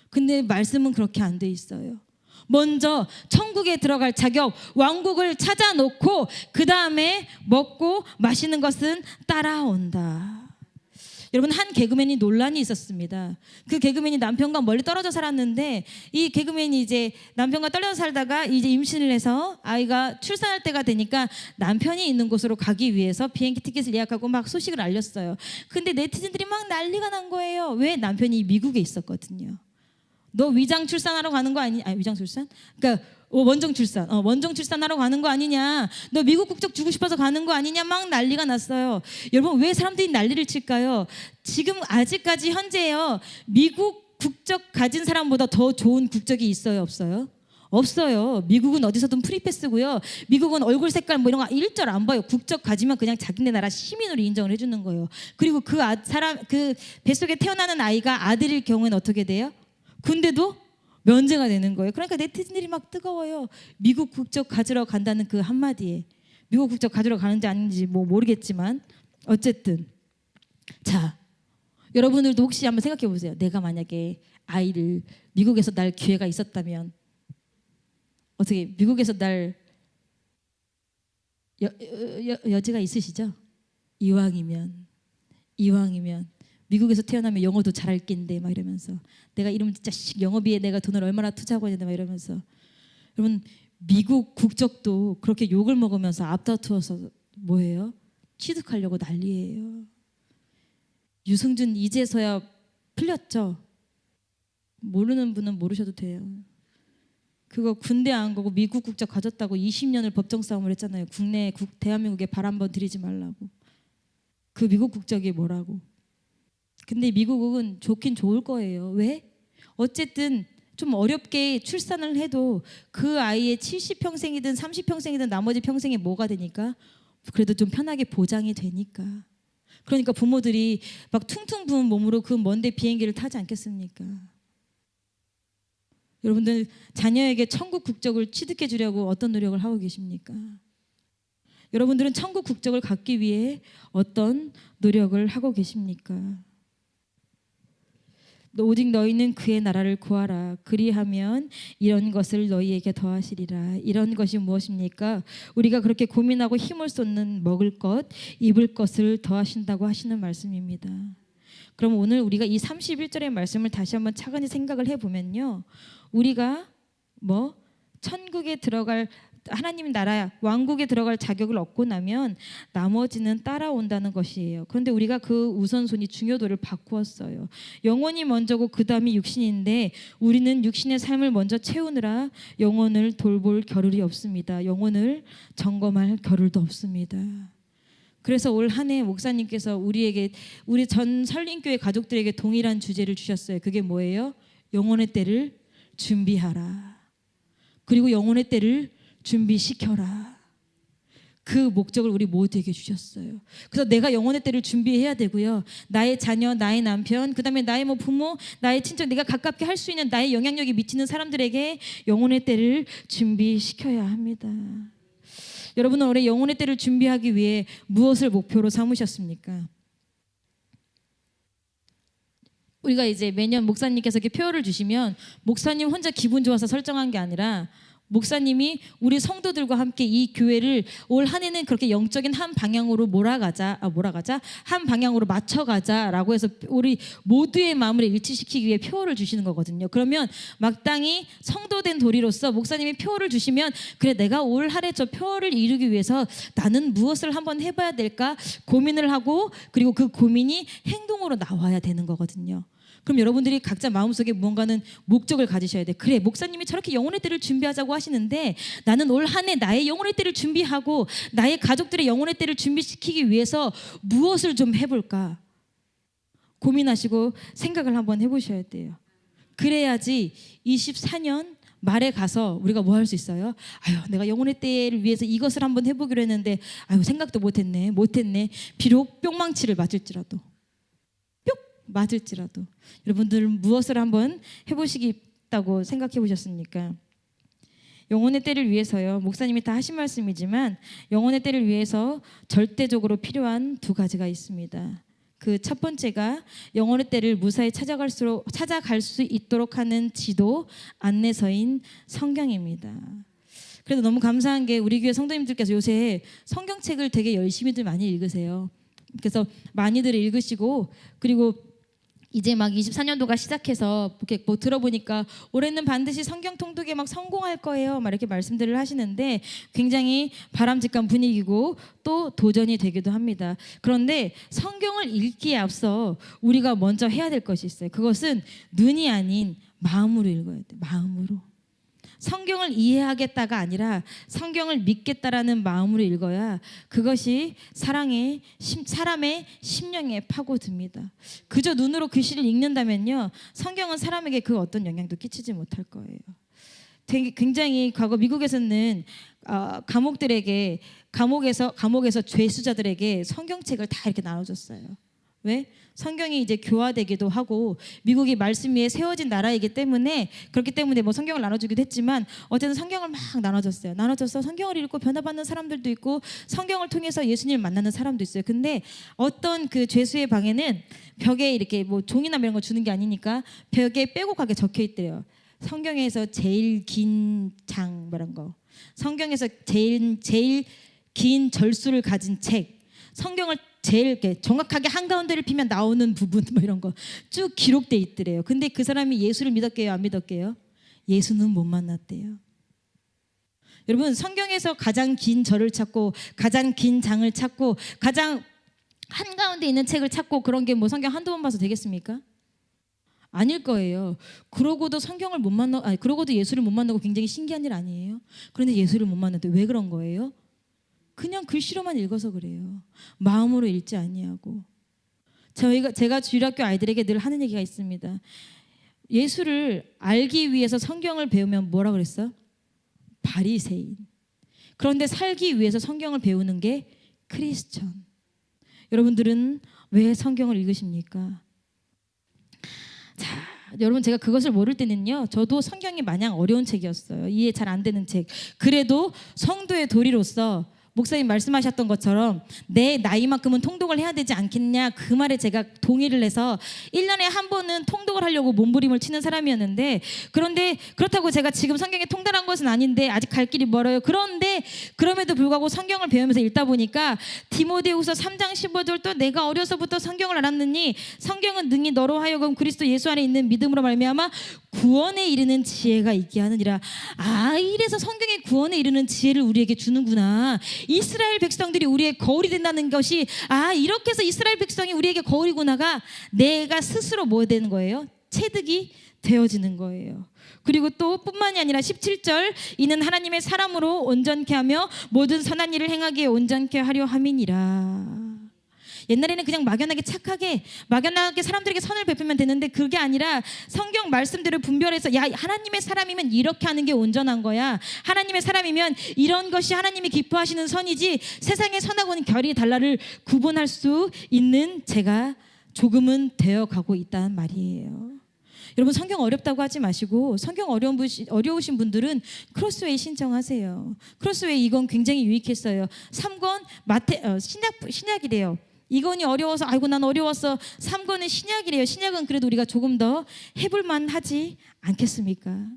근데 말씀은 그렇게 안 돼 있어요. 먼저 천국에 들어갈 자격, 왕국을 찾아놓고 그 다음에 먹고 마시는 것은 따라온다. 여러분, 한 개그맨이 논란이 있었습니다. 그 개그맨이 남편과 멀리 떨어져 살았는데, 이 개그맨이 이제 남편과 떨어져 살다가 이제 임신을 해서 아이가 출산할 때가 되니까 남편이 있는 곳으로 가기 위해서 비행기 티켓을 예약하고 막 소식을 알렸어요. 근데 네티즌들이 막 난리가 난 거예요. 왜? 남편이 미국에 있었거든요. 너 위장 출산하러 가는 거 아니? 아니, 위장 출산? 그러니까 원정 출산, 원정 출산하러 가는 거 아니냐? 너 미국 국적 주고 싶어서 가는 거 아니냐? 막 난리가 났어요. 여러분, 왜 사람들이 난리를 칠까요? 지금 아직까지 현재요, 미국 국적 가진 사람보다 더 좋은 국적이 있어요, 없어요? 없어요. 미국은 어디서든 프리패스고요. 미국은 얼굴 색깔 뭐 이런 거 일절 안 봐요. 국적 가지면 그냥 자기네 나라 시민으로 인정을 해주는 거예요. 그리고 그 뱃속에 태어나는 아이가 아들일 경우에는 어떻게 돼요? 군대도 면제가 되는 거예요. 그러니까 네티즌들이 막 뜨거워요. 미국 국적 가지러 간다는 그 한마디에. 미국 국적 가지러 가는지 아닌지 뭐 모르겠지만 어쨌든, 자, 여러분들도 혹시 한번 생각해 보세요. 내가 만약에 아이를 미국에서 낳을 기회가 있었다면 어떻게 미국에서 낳을 여지가 있으시죠? 이왕이면 미국에서 태어나면 영어도 잘할 낀데 막 이러면서, 내가 이러면 진짜 영어비에 내가 돈을 얼마나 투자하고 있는데 막 이러면서. 여러분, 미국 국적도 그렇게 욕을 먹으면서 앞다투어서 뭐예요? 취득하려고 난리예요. 유승준 이제서야 풀렸죠? 모르는 분은 모르셔도 돼요. 그거 군대 안 가고 미국 국적 가졌다고 20년을 법정 싸움을 했잖아요. 대한민국에 발 한번 들이지 말라고. 그 미국 국적이 뭐라고. 근데 미국은 좋긴 좋을 거예요. 왜? 어쨌든 좀 어렵게 출산을 해도 그 아이의 70평생이든 30평생이든 나머지 평생에 뭐가 되니까? 그래도 좀 편하게 보장이 되니까. 그러니까 부모들이 막 퉁퉁 부은 몸으로 그 먼데 비행기를 타지 않겠습니까? 여러분들, 자녀에게 천국 국적을 취득해 주려고 어떤 노력을 하고 계십니까? 여러분들은 천국 국적을 갖기 위해 어떤 노력을 하고 계십니까? 오직 너희는 그의 나라를 구하라. 그리하면 이런 것을 너희에게 더하시리라. 이런 것이 무엇입니까? 우리가 그렇게 고민하고 힘을 쏟는 먹을 것, 입을 것을 더하신다고 하시는 말씀입니다. 그럼 오늘 우리가 이 31절의 말씀을 다시 한번 차근히 생각을 해보면요, 우리가 천국에 들어갈, 하나님 나라 왕국에 들어갈 자격을 얻고 나면 나머지는 따라온다는 것이에요. 그런데 우리가 그 우선순위 중요도를 바꾸었어요. 영혼이 먼저고 그 다음이 육신인데 우리는 육신의 삶을 먼저 채우느라 영혼을 돌볼 겨를이 없습니다. 영혼을 점검할 겨를도 없습니다. 그래서 올 한 해 목사님께서 우리 전 설린교회 가족들에게 동일한 주제를 주셨어요. 그게 뭐예요? 영혼의 때를 준비하라. 그리고 영혼의 때를 준비시켜라. 그 목적을 우리 모두에게 주셨어요. 그래서 내가 영혼의 때를 준비해야 되고요. 나의 자녀, 나의 남편, 그 다음에 나의 부모, 나의 친척, 내가 가깝게 할 수 있는 나의 영향력이 미치는 사람들에게 영혼의 때를 준비시켜야 합니다. 여러분은 올해 영혼의 때를 준비하기 위해 무엇을 목표로 삼으셨습니까? 우리가 이제 매년 목사님께서 이렇게 표를 주시면 목사님 혼자 기분 좋아서 설정한 게 아니라 목사님이 우리 성도들과 함께 이 교회를 올 한 해는 그렇게 영적인 한 방향으로 한 방향으로 맞춰가자라고 해서 우리 모두의 마음을 일치시키기 위해 표를 주시는 거거든요. 그러면 마땅히 성도된 도리로서 목사님이 표를 주시면, 그래, 내가 올 한 해 저 표를 이루기 위해서 나는 무엇을 한번 해봐야 될까 고민을 하고, 그리고 그 고민이 행동으로 나와야 되는 거거든요. 그럼 여러분들이 각자 마음속에 무언가는 목적을 가지셔야 돼. 그래, 목사님이 저렇게 영혼의 때를 준비하자고 하시는데 나는 올 한 해 나의 영혼의 때를 준비하고 나의 가족들의 영혼의 때를 준비시키기 위해서 무엇을 좀 해볼까 고민하시고 생각을 한번 해보셔야 돼요. 그래야지 24년 말에 가서 우리가 뭐 할 수 있어요? 아유, 내가 영혼의 때를 위해서 이것을 한번 해보기로 했는데 아유, 생각도 못했네. 비록 뿅망치를 맞을지라도 여러분들 무엇을 한번 해보시겠다고 생각해 보셨습니까? 영혼의 때를 위해서요, 목사님이 다 하신 말씀이지만 영혼의 때를 위해서 절대적으로 필요한 두 가지가 있습니다. 그 첫 번째가 영혼의 때를 무사히 찾아갈 수 있도록 하는 지도 안내서인 성경입니다. 그래도 너무 감사한 게 우리 교회 성도님들께서 요새 성경책을 되게 열심히들 많이 읽으세요. 그래서 많이들 읽으시고, 그리고 이제 막 24년도가 시작해서 이렇게 뭐 들어보니까 올해는 반드시 성경 통독에 막 성공할 거예요, 막 이렇게 말씀들을 하시는데 굉장히 바람직한 분위기고 또 도전이 되기도 합니다. 그런데 성경을 읽기에 앞서 우리가 먼저 해야 될 것이 있어요. 그것은 눈이 아닌 마음으로 읽어야 돼. 마음으로. 성경을 이해하겠다가 아니라 성경을 믿겠다라는 마음으로 읽어야 그것이 사람의 심령에 파고듭니다. 그저 눈으로 글씨를 읽는다면요, 성경은 사람에게 그 어떤 영향도 끼치지 못할 거예요. 굉장히 과거 미국에서는 감옥에서 죄수자들에게 성경책을 다 이렇게 나눠줬어요. 왜? 성경이 이제 교화되기도 하고 미국이 말씀 위에 세워진 나라이기 때문에, 그렇기 때문에 뭐 성경을 나눠주기도 했지만 어쨌든 성경을 막 나눠줘서 성경을 읽고 변화받는 사람들도 있고 성경을 통해서 예수님을 만나는 사람도 있어요. 근데 어떤 그 죄수의 방에는 벽에 이렇게 뭐 종이나 이런 거 주는 게 아니니까 벽에 빼곡하게 적혀 있대요. 성경에서 제일 긴 장 이런 거, 성경에서 제일 긴 절수를 가진 책, 성경을 제일 이렇게 정확하게 한가운데를 피면 나오는 부분 뭐 이런 거 쭉 기록돼 있더래요. 근데 그 사람이 예수를 믿었게요, 안 믿었게요? 예수는 못 만났대요. 여러분, 성경에서 가장 긴 절을 찾고 가장 긴 장을 찾고 가장 한가운데 있는 책을 찾고 그런 게 뭐 성경 한두 번 봐서 되겠습니까? 아닐 거예요. 그러고도 그러고도 예수를 못 만나고 굉장히 신기한 일 아니에요? 그런데 예수를 못 만났는데 왜 그런 거예요? 그냥 글씨로만 읽어서 그래요. 마음으로 읽지 아니하고. 제가 주일학교 아이들에게 늘 하는 얘기가 있습니다. 예수를 알기 위해서 성경을 배우면 뭐라 그랬어? 바리새인. 그런데 살기 위해서 성경을 배우는 게 크리스천. 여러분들은 왜 성경을 읽으십니까? 자, 여러분, 제가 그것을 모를 때는요, 저도 성경이 마냥 어려운 책이었어요. 이해 잘 안 되는 책. 그래도 성도의 도리로서 목사님 말씀하셨던 것처럼 내 나이만큼은 통독을 해야 되지 않겠냐, 그 말에 제가 동의를 해서 1년에 한 번은 통독을 하려고 몸부림을 치는 사람이었는데, 그런데 그렇다고 제가 지금 성경에 통달한 것은 아닌데 아직 갈 길이 멀어요. 그런데 그럼에도 불구하고 성경을 배우면서 읽다 보니까 디모데후서 3장 15절, 또 내가 어려서부터 성경을 알았느니 성경은 능히 너로 하여금 그리스도 예수 안에 있는 믿음으로 말미암아 구원에 이르는 지혜가 있게 하느니라. 이래서 성경의 구원에 이르는 지혜를 우리에게 주는구나. 이스라엘 백성들이 우리의 거울이 된다는 것이, 이렇게 해서 이스라엘 백성이 우리에게 거울이구나가 내가 스스로 뭐 되는 거예요? 체득이 되어지는 거예요. 그리고 또 뿐만이 아니라 17절, 이는 하나님의 사람으로 온전케 하며 모든 선한 일을 행하기에 온전케 하려 함이니라. 옛날에는 그냥 막연하게 사람들에게 선을 베풀면 되는데 그게 아니라 성경 말씀대로 분별해서, 하나님의 사람이면 이렇게 하는 게 온전한 거야. 하나님의 사람이면 이런 것이 하나님이 기뻐하시는 선이지, 세상의 선하고는 결이 달라를 구분할 수 있는 제가 조금은 되어가고 있다는 말이에요. 여러분, 성경 어렵다고 하지 마시고 성경 어려우신 분들은 크로스웨이 신청하세요. 크로스웨이 이건 굉장히 유익했어요. 3권 신약이래요. 2권이 어려워서 난 어려웠어. 3권은 신약이래요. 신약은 그래도 우리가 조금 더 해볼만 하지 않겠습니까?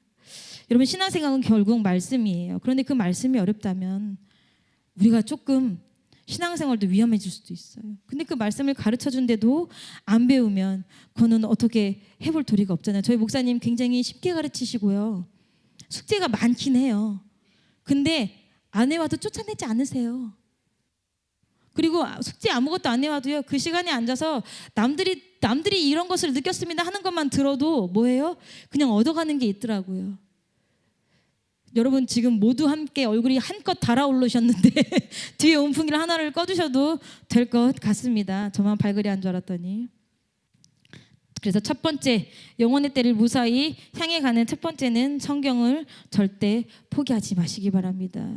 여러분, 신앙생활은 결국 말씀이에요. 그런데 그 말씀이 어렵다면 우리가 조금 신앙생활도 위험해질 수도 있어요. 근데 그 말씀을 가르쳐준데도 안 배우면 그거는 어떻게 해볼 도리가 없잖아요. 저희 목사님 굉장히 쉽게 가르치시고요, 숙제가 많긴 해요. 근데 안 해와도 쫓아내지 않으세요. 그리고 숙제 아무것도 안 해와도요, 그 시간에 앉아서 남들이 이런 것을 느꼈습니다 하는 것만 들어도 뭐예요? 그냥 얻어가는 게 있더라고요. 여러분, 지금 모두 함께 얼굴이 한껏 달아오르셨는데 뒤에 온풍기를 하나를 꺼두셔도 될 것 같습니다. 저만 발그레한 줄 알았더니. 그래서 첫 번째, 영혼의 때를 무사히 향해 가는 첫 번째는 성경을 절대 포기하지 마시기 바랍니다.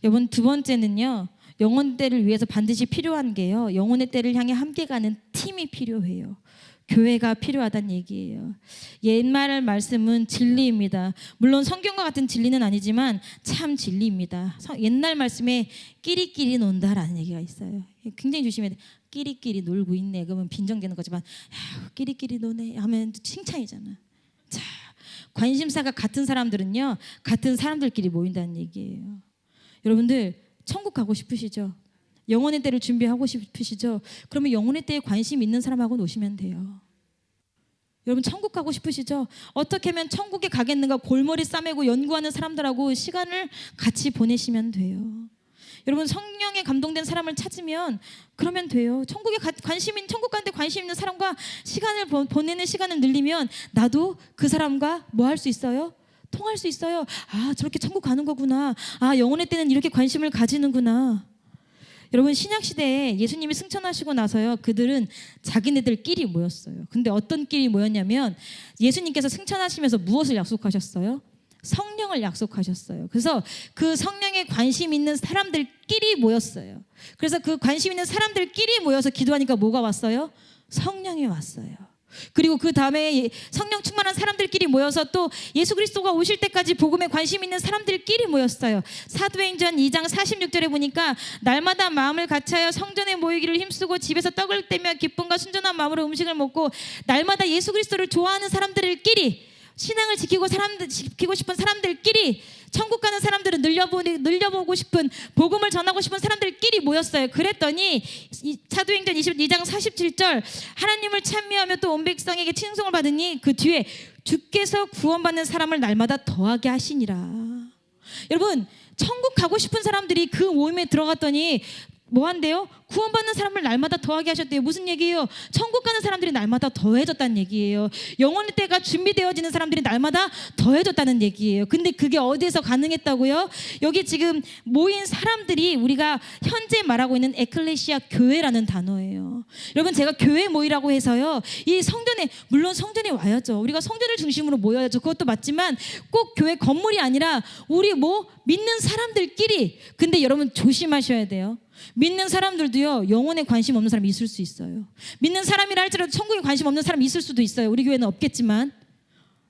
여러분, 두 번째는요, 영혼의 때를 위해서 반드시 필요한 게요, 영혼의 때를 향해 함께 가는 팀이 필요해요. 교회가 필요하다는 얘기예요. 옛말 말씀은 진리입니다. 물론 성경과 같은 진리는 아니지만 참 진리입니다. 옛날 말씀에 끼리끼리 논다라는 얘기가 있어요. 굉장히 조심해야 돼. 끼리끼리 놀고 있네. 그러면 빈정되는 거지만 끼리끼리 노네 하면 칭찬이잖아. 자, 관심사가 같은 사람들은요, 같은 사람들끼리 모인다는 얘기예요. 여러분들 천국 가고 싶으시죠? 영혼의 때를 준비하고 싶으시죠? 그러면 영혼의 때에 관심 있는 사람하고 노시면 돼요. 여러분 천국 가고 싶으시죠? 어떻게 하면 천국에 가겠는가 골머리 싸매고 연구하는 사람들하고 시간을 같이 보내시면 돼요. 여러분 성령에 감동된 사람을 찾으면 그러면 돼요. 천국 가는데 관심 있는 사람과 시간을 보내는 시간을 늘리면 나도 그 사람과 뭐 할 수 있어요? 통할 수 있어요. 아, 저렇게 천국 가는 거구나. 아, 영혼의 때는 이렇게 관심을 가지는구나. 여러분 신약 시대에 예수님이 승천하시고 나서요, 그들은 자기네들끼리 모였어요. 근데 어떤 끼리 모였냐면 예수님께서 승천하시면서 무엇을 약속하셨어요? 성령을 약속하셨어요. 그래서 그 성령에 관심 있는 사람들끼리 모였어요. 그래서 그 관심 있는 사람들끼리 모여서 기도하니까 뭐가 왔어요? 성령이 왔어요. 그리고 그 다음에 성령 충만한 사람들끼리 모여서 또 예수 그리스도가 오실 때까지 복음에 관심 있는 사람들끼리 모였어요. 사도행전 2장 46절에 보니까 날마다 마음을 같이하여 성전에 모이기를 힘쓰고 집에서 떡을 떼며 기쁨과 순전한 마음으로 음식을 먹고 날마다 예수 그리스도를 좋아하는 사람들끼리, 신앙을 지키고 싶은 사람들끼리, 천국 가는 사람들은 늘려보고 싶은, 복음을 전하고 싶은 사람들끼리 모였어요. 그랬더니 사도행전 22장 47절 하나님을 찬미하며 또 온 백성에게 칭송을 받으니 그 뒤에 주께서 구원받는 사람을 날마다 더하게 하시니라. 여러분 천국 가고 싶은 사람들이 그 모임에 들어갔더니 뭐 한대요? 구원받는 사람을 날마다 더하게 하셨대요. 무슨 얘기예요? 천국 가는 사람들이 날마다 더해졌다는 얘기예요. 영혼의 때가 준비되어지는 사람들이 날마다 더해졌다는 얘기예요. 근데 그게 어디에서 가능했다고요? 여기 지금 모인 사람들이 우리가 현재 말하고 있는 에클레시아 교회라는 단어예요. 여러분 제가 교회 모이라고 해서요, 이 성전에, 물론 성전에 와야죠. 우리가 성전을 중심으로 모여야죠. 그것도 맞지만 꼭 교회 건물이 아니라 우리 믿는 사람들끼리. 근데 여러분 조심하셔야 돼요. 믿는 사람들도요, 영혼에 관심 없는 사람이 있을 수 있어요. 믿는 사람이라 할지라도 천국에 관심 없는 사람이 있을 수도 있어요. 우리 교회는 없겠지만.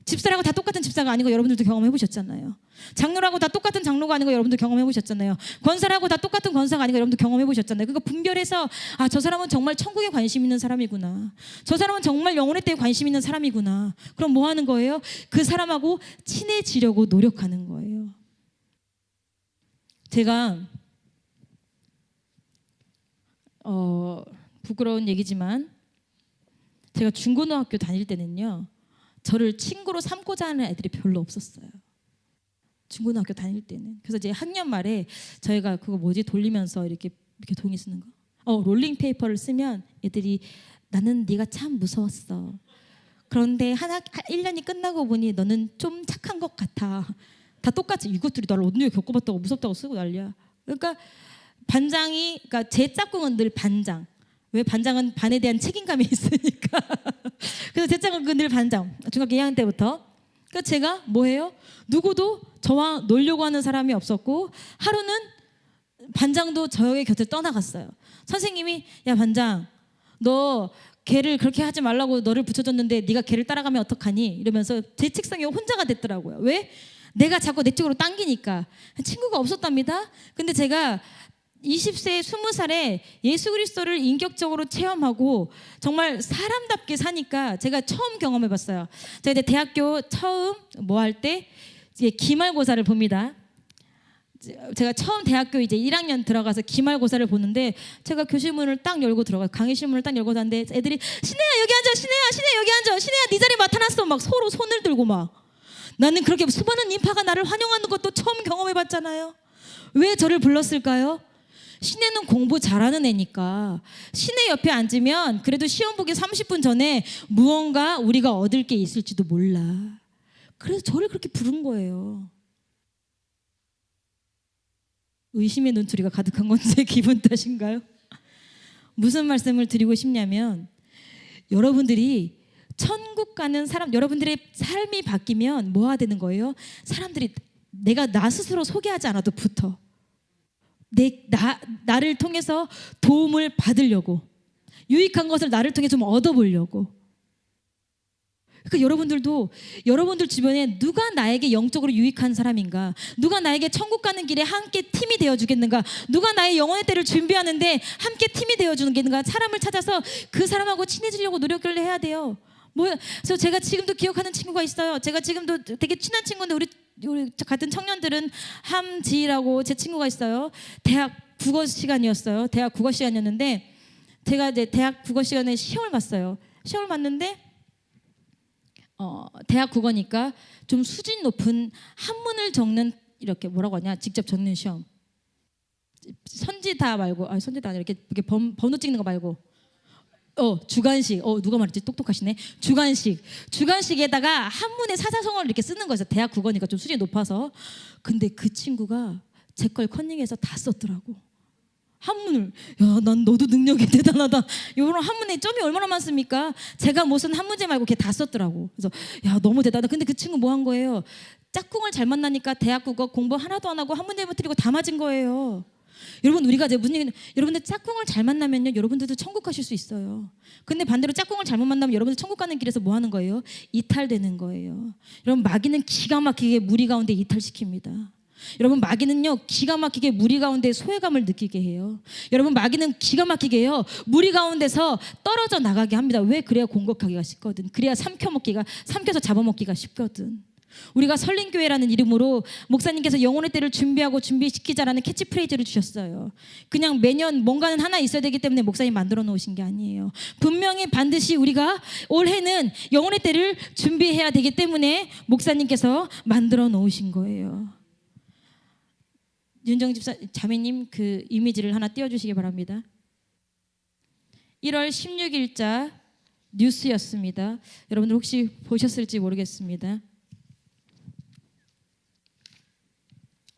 집사라고 다 똑같은 집사가 아니고 여러분들도 경험해 보셨잖아요. 장로라고 다 똑같은 장로가 아니고 여러분도 경험해 보셨잖아요. 권사라고 다 똑같은 권사가 아니고 여러분도 경험해 보셨잖아요. 그러니까 분별해서 아, 저 사람은 정말 천국에 관심 있는 사람이구나. 저 사람은 정말 영혼의 때에 관심 있는 사람이구나. 그럼 뭐 하는 거예요? 그 사람하고 친해지려고 노력하는 거예요. 제가 부끄러운 얘기지만 제가 중고등학교 다닐 때는요, 저를 친구로 삼고자 하는 애들이 별로 없었어요. 중고등학교 다닐 때는. 그래서 이제 학년 말에 저희가 그거 돌리면서 이렇게 동의 쓰는 거, 롤링 페이퍼를 쓰면 애들이 나는 네가 참 무서웠어. 그런데 1년이 끝나고 보니 너는 좀 착한 것 같아. 다 똑같이 이것들이 나를 언제 겪어봤다고 무섭다고 쓰고 난리야. 그러니까 그러니까 제 짝꿍은 늘 반장. 왜? 반장은 반에 대한 책임감이 있으니까. 그래서 제 짝꿍은 늘 반장. 중학교 2학년 때부터. 그러니까 제가 뭐해요? 누구도 저와 놀려고 하는 사람이 없었고, 하루는 반장도 저의 곁을 떠나갔어요. 선생님이 야 반장, 너 걔를 그렇게 하지 말라고 너를 붙여줬는데 네가 걔를 따라가면 어떡하니? 이러면서 제 책상에 혼자가 됐더라고요. 왜? 내가 자꾸 내 쪽으로 당기니까. 친구가 없었답니다. 근데 제가 20세 20살에 예수 그리스도를 인격적으로 체험하고 정말 사람답게 사니까 제가 처음 경험해봤어요. 제가 이제 대학교 처음 할 때 이제 기말고사를 봅니다. 제가 처음 대학교 이제 1학년 들어가서 기말고사를 보는데 제가 교실문을 딱 열고 들어가요. 강의실 문을 딱 열고 자는데 애들이 신혜야 여기 앉아, 신혜야 여기 앉아, 신혜야 네 자리 맡아놨어, 막 서로 손을 들고 막. 나는 그렇게 수많은 인파가 나를 환영하는 것도 처음 경험해봤잖아요. 왜 저를 불렀을까요? 신혜는 공부 잘하는 애니까 신혜 옆에 앉으면 그래도 시험 보기 30분 전에 무언가 우리가 얻을 게 있을지도 몰라. 그래서 저를 그렇게 부른 거예요. 의심의 눈초리가 가득한 건 제 기분 탓인가요? 무슨 말씀을 드리고 싶냐면, 여러분들이 천국 가는 사람, 여러분들의 삶이 바뀌면 뭐가 되는 거예요? 사람들이 내가 나 스스로 소개하지 않아도 붙어. 나를 통해서 도움을 받으려고, 유익한 것을 나를 통해 좀 얻어보려고. 그러니까 여러분들도 여러분들 주변에 누가 나에게 영적으로 유익한 사람인가, 누가 나에게 천국 가는 길에 함께 팀이 되어주겠는가, 누가 나의 영혼의 때를 준비하는데 함께 팀이 되어주겠는가, 사람을 찾아서 그 사람하고 친해지려고 노력을 해야 돼요. 그래서 제가 지금도 기억하는 친구가 있어요. 제가 지금도 되게 친한 친구인데 우리 같은 청년들은 함지라고 제 친구가 있어요. 대학 국어 시간이었어요. 대학 국어 시간이었는데 제가 이제 대학 국어 시간에 시험을 봤어요. 시험을 봤는데 대학 국어니까 좀 수준 높은 한문을 적는, 이렇게 뭐라고 하냐, 직접 적는 시험. 선지다 말고, 선지다 아니라 이렇게 번호 찍는 거 말고, 주관식. 누가 말했지? 똑똑하시네. 주관식에다가 한문의 사자성어를 이렇게 쓰는 거였어요. 대학 국어니까 좀 수준이 높아서. 근데 그 친구가 제 걸 컨닝해서 다 썼더라고. 한문을. 야, 난 너도 능력이 대단하다. 이런 한문에 점이 얼마나 많습니까? 제가 무슨 한 문제 말고 걔 다 썼더라고. 그래서 야, 너무 대단하다. 근데 그 친구 뭐 한 거예요? 짝꿍을 잘 만나니까 대학 국어 공부 하나도 안 하고 한 문제만 틀리고 다 맞은 거예요. 여러분, 우리가 이제 무슨 얘기는, 여러분들 짝꿍을 잘 만나면요, 여러분들도 천국 가실 수 있어요. 근데 반대로 짝꿍을 잘못 만나면 여러분들 천국 가는 길에서 뭐 하는 거예요? 이탈되는 거예요. 여러분, 마귀는 기가 막히게 무리 가운데 이탈시킵니다. 여러분, 마귀는요 기가 막히게 무리 가운데 소외감을 느끼게 해요. 여러분, 마귀는 기가 막히게요 무리 가운데서 떨어져 나가게 합니다. 왜? 그래야 공격하기가 쉽거든. 그래야 삼켜서 잡아먹기가 쉽거든. 우리가 설린교회라는 이름으로 목사님께서 영혼의 때를 준비하고 준비시키자라는 캐치프레이즈를 주셨어요. 그냥 매년 뭔가는 하나 있어야 되기 때문에 목사님 만들어 놓으신 게 아니에요. 분명히 반드시 우리가 올해는 영혼의 때를 준비해야 되기 때문에 목사님께서 만들어 놓으신 거예요. 윤정 집사 자매님 그 이미지를 하나 띄워주시기 바랍니다. 1월 16일자 뉴스였습니다. 여러분들 혹시 보셨을지 모르겠습니다.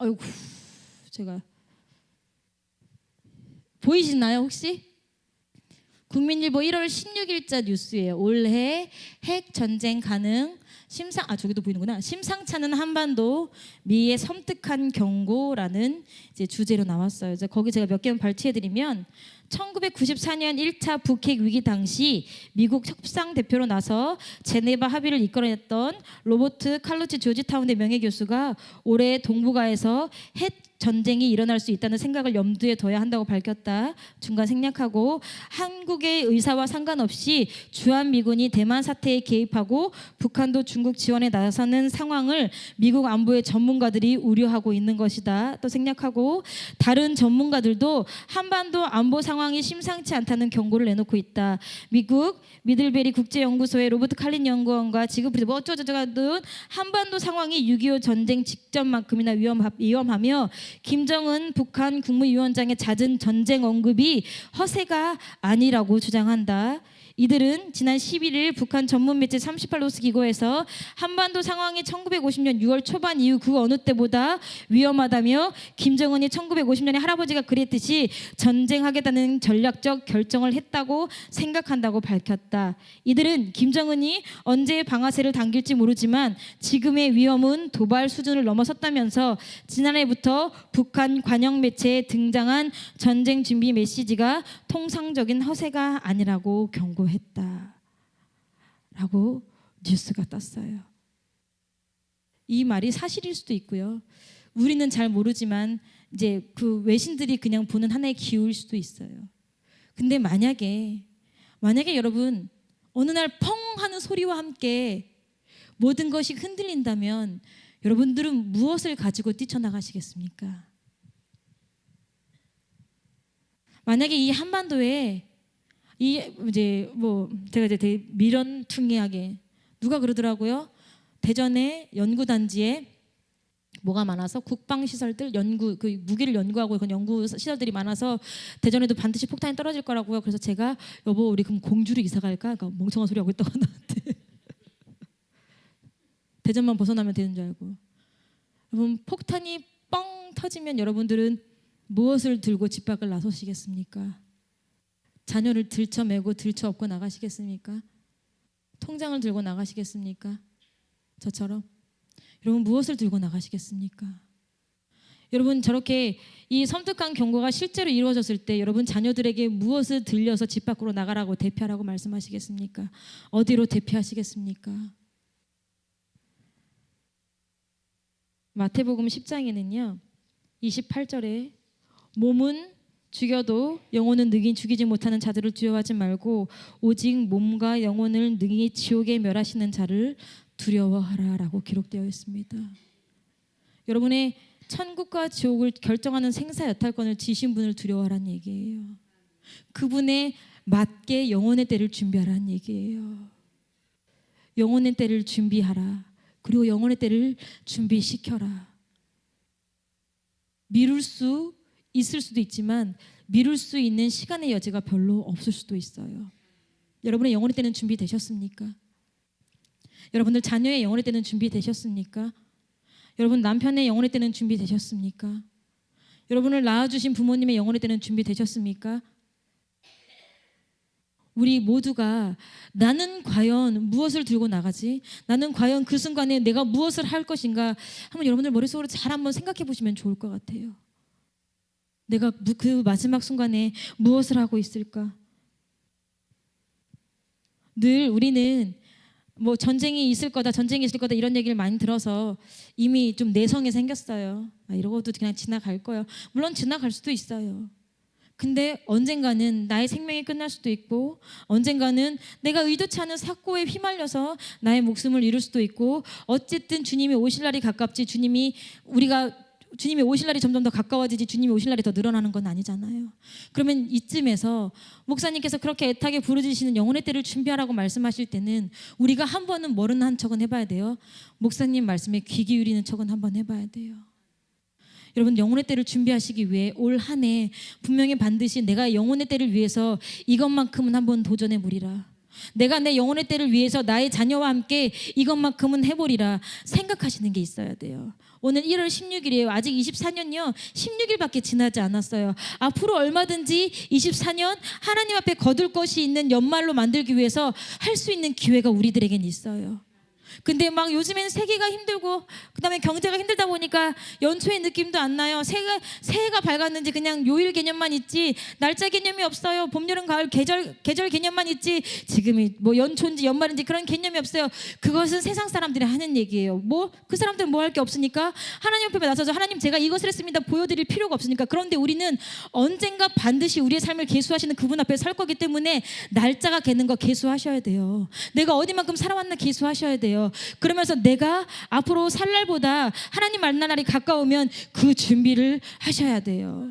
아이고, 제가 보이시나요 혹시? 국민일보 1월 16일자 뉴스예요. 올해 핵 전쟁 가능, 저기도 보이는구나. 심상치 않은 한반도, 미의 섬뜩한 경고라는 이제 주제로 나왔어요. 이제 거기 제가 몇 개만 발췌해드리면 1994년 1차 북핵 위기 당시 미국 협상 대표로 나서 제네바 합의를 이끌어냈던 로버트 칼루치 조지타운대 명예교수가 올해 동북아에서 핵 전쟁이 일어날 수 있다는 생각을 염두에 둬야 한다고 밝혔다. 중간 생략하고, 한국의 의사와 상관없이 주한미군이 대만 사태에 개입하고 북한도 중국 지원에 나서는 상황을 미국 안보의 전문가들이 우려하고 있는 것이다. 또 생략하고, 다른 전문가들도 한반도 안보 상황이 심상치 않다는 경고를 내놓고 있다. 미국 미들베리 국제연구소의 로버트 칼린 연구원과 지그프리드 어쩌저쩌든 한반도 상황이 6.25 전쟁 직전만큼이나 위험하며 김정은 북한 국무위원장의 잦은 전쟁 언급이 허세가 아니라고 주장한다. 이들은 지난 11일 북한 전문 매체 38노스 기고에서 한반도 상황이 1950년 6월 초반 이후 그 어느 때보다 위험하다며, 김정은이 1950년에 할아버지가 그랬듯이 전쟁하겠다는 전략적 결정을 했다고 생각한다고 밝혔다. 이들은 김정은이 언제 방아쇠를 당길지 모르지만 지금의 위험은 도발 수준을 넘어섰다면서 지난해부터 북한 관영 매체에 등장한 전쟁 준비 메시지가 통상적인 허세가 아니라고 경고했다. 라고 뉴스가 떴어요. 이 말이 사실일 수도 있고요. 우리는 잘 모르지만 이제 그 외신들이 그냥 보는 하나의 기호일 수도 있어요. 근데 만약에 여러분 어느 날 펑 하는 소리와 함께 모든 것이 흔들린다면 여러분들은 무엇을 가지고 뛰쳐나가시겠습니까? 만약에 이 한반도에 제가 되게 미련퉁이하게 누가 그러더라고요. 대전에 연구단지에 뭐가 많아서 국방시설들 그 무기를 연구하고 그런 연구 시설들이 많아서 대전에도 반드시 폭탄이 떨어질 거라고요. 그래서 제가 여보 우리 그럼 공주로 이사 갈까? 그러니까 멍청한 소리 하고 있다가 나한테 대전만 벗어나면 되는 줄 알고. 여러분, 폭탄이 뻥 터지면 여러분들은 무엇을 들고 집 밖을 나서시겠습니까? 자녀를 들쳐매고 들쳐업고 나가시겠습니까? 통장을 들고 나가시겠습니까? 저처럼. 여러분 무엇을 들고 나가시겠습니까? 여러분 저렇게 이 섬뜩한 경고가 실제로 이루어졌을 때 여러분 자녀들에게 무엇을 들려서 집 밖으로 나가라고 대피하라고 말씀하시겠습니까? 어디로 대피하시겠습니까? 마태복음 10장에는요 28절에 몸은 죽여도 영혼은 능히 죽이지 못하는 자들을 두려워하지 말고 오직 몸과 영혼을 능히 지옥에 멸하시는 자를 두려워하라라고 기록되어 있습니다. 여러분의 천국과 지옥을 결정하는 생사 여탈권을 지신 분을 두려워하라는 얘기예요. 그분에 맞게 영혼의 때를 준비하라는 얘기예요. 영혼의 때를 준비하라. 그리고 영혼의 때를 준비시켜라. 미룰 수 있을 수도 있지만 미룰 수 있는 시간의 여지가 별로 없을 수도 있어요. 여러분의 영혼의 때는 준비되셨습니까? 여러분들 자녀의 영혼의 때는 준비되셨습니까? 여러분 남편의 영혼의 때는 준비되셨습니까? 여러분을 낳아주신 부모님의 영혼의 때는 준비되셨습니까? 우리 모두가 나는 과연 무엇을 들고 나가지? 나는 과연 그 순간에 내가 무엇을 할 것인가? 한번 여러분들 머릿속으로 잘 한번 생각해 보시면 좋을 것 같아요. 내가 그 마지막 순간에 무엇을 하고 있을까? 늘 우리는 뭐 전쟁이 있을 거다 이런 얘기를 많이 들어서 이미 좀 내성이 생겼어요. 이러고도 그냥 지나갈 거예요. 물론 지나갈 수도 있어요. 근데 언젠가는 나의 생명이 끝날 수도 있고 언젠가는 내가 의도치 않은 사고에 휘말려서 나의 목숨을 잃을 수도 있고 어쨌든 주님이 오실 날이 가깝지 주님이 오실 날이 점점 더 가까워지지 주님이 오실 날이 더 늘어나는 건 아니잖아요. 그러면 이쯤에서 목사님께서 그렇게 애타게 부르짖으시는 영혼의 때를 준비하라고 말씀하실 때는 우리가 한 번은 모르는 척은 해봐야 돼요. 목사님 말씀에 귀 기울이는 척은 한번 해봐야 돼요. 여러분 영혼의 때를 준비하시기 위해 올 한 해 분명히 반드시 내가 영혼의 때를 위해서 이것만큼은 한번 도전해 보리라. 내가 내 영혼의 때를 위해서 나의 자녀와 함께 이것만큼은 해보리라 생각하시는 게 있어야 돼요. 오늘 1월 16일이에요. 아직 24년요 16일밖에 지나지 않았어요. 앞으로 얼마든지 24년 하나님 앞에 거둘 것이 있는 연말로 만들기 위해서 할 수 있는 기회가 우리들에겐 있어요. 근데 막 요즘에는 세계가 힘들고 그다음에 경제가 힘들다 보니까 연초의 느낌도 안 나요. 새해가 밝았는지 그냥 요일 개념만 있지 날짜 개념이 없어요. 봄, 여름, 가을 계절 개념만 있지 지금이 뭐 연초인지 연말인지 그런 개념이 없어요. 그것은 세상 사람들이 하는 얘기예요. 뭐 그 사람들은 뭐 할 게 없으니까 하나님 앞에 나서서 하나님 제가 이것을 했습니다 보여드릴 필요가 없으니까. 그런데 우리는 언젠가 반드시 우리의 삶을 계수하시는 그분 앞에 설 거기 때문에 날짜가 개는 거 계수하셔야 돼요. 내가 어디만큼 살아왔나 계수하셔야 돼요. 그러면서 내가 앞으로 살 날보다 하나님 만날 날이 가까우면 그 준비를 하셔야 돼요.